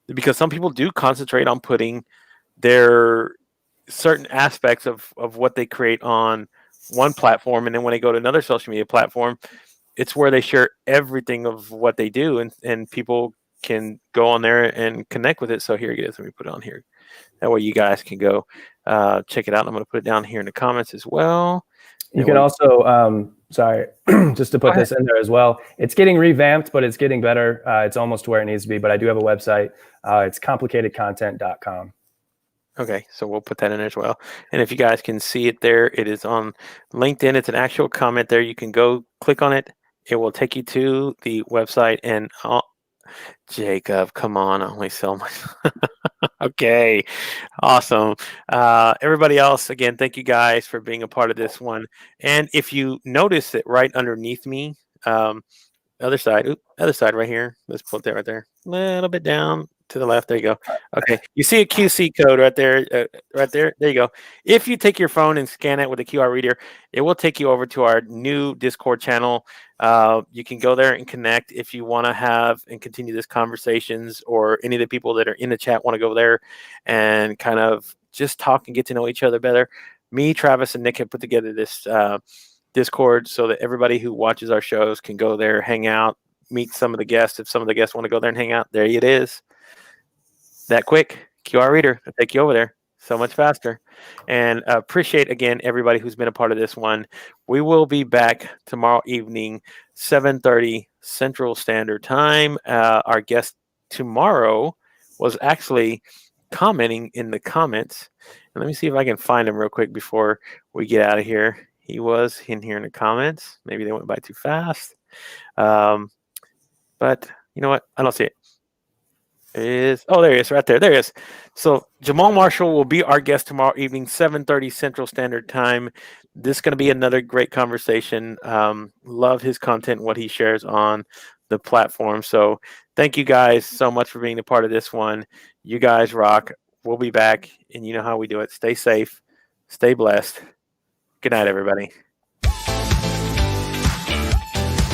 because some people do concentrate on putting their certain aspects of what they create on one platform, and then when they go to another social media platform, it's where they share everything of what they do, and people can go on there and connect with it. So here it is. Let me put it on here. That way you guys can go check it out. I'm going to put it down here in the comments as well. You can also, sorry, just to put this in there as well. It's getting revamped, but it's getting better. It's almost where it needs to be, but I do have a website. It's complicatedcontent.com. Okay, so we'll put that in there as well. And if you guys can see it there, it is on LinkedIn. It's an actual comment there. You can go click on it. It will take you to the website. And Jacob, come on, I only sell my. Okay, awesome. Everybody else, again, thank you guys for being a part of this one. And if you notice it right underneath me, other side right here. Let's put that right there. A little bit down to the left. There you go. Okay. You see a QC code right there. Right there. There you go. If you take your phone and scan it with a QR reader, it will take you over to our new Discord channel. You can go there and connect if you want to have and continue this conversations, or any of the people that are in the chat want to go there and kind of just talk and get to know each other better. Me, Travis, and Nick have put together this Discord so that everybody who watches our shows can go there, hang out, meet some of the guests. If some of the guests want to go there and hang out, there it is. That quick. QR reader will take you over there so much faster. And appreciate, again, everybody who's been a part of this one. We will be back tomorrow evening, 7:30 Central Standard Time. Our guest tomorrow was actually commenting in the comments. And let me see if I can find him real quick before we get out of here. He was in here in the comments. Maybe they went by too fast. But you know what? I don't see it. There he is, right there. There he is. So Jamal Marshall will be our guest tomorrow evening, 7:30 Central Standard Time. This is going to be another great conversation. Love his content, what he shares on the platform. So thank you guys so much for being a part of this one. You guys rock. We'll be back, and you know how we do it. Stay safe. Stay blessed. Good night, everybody.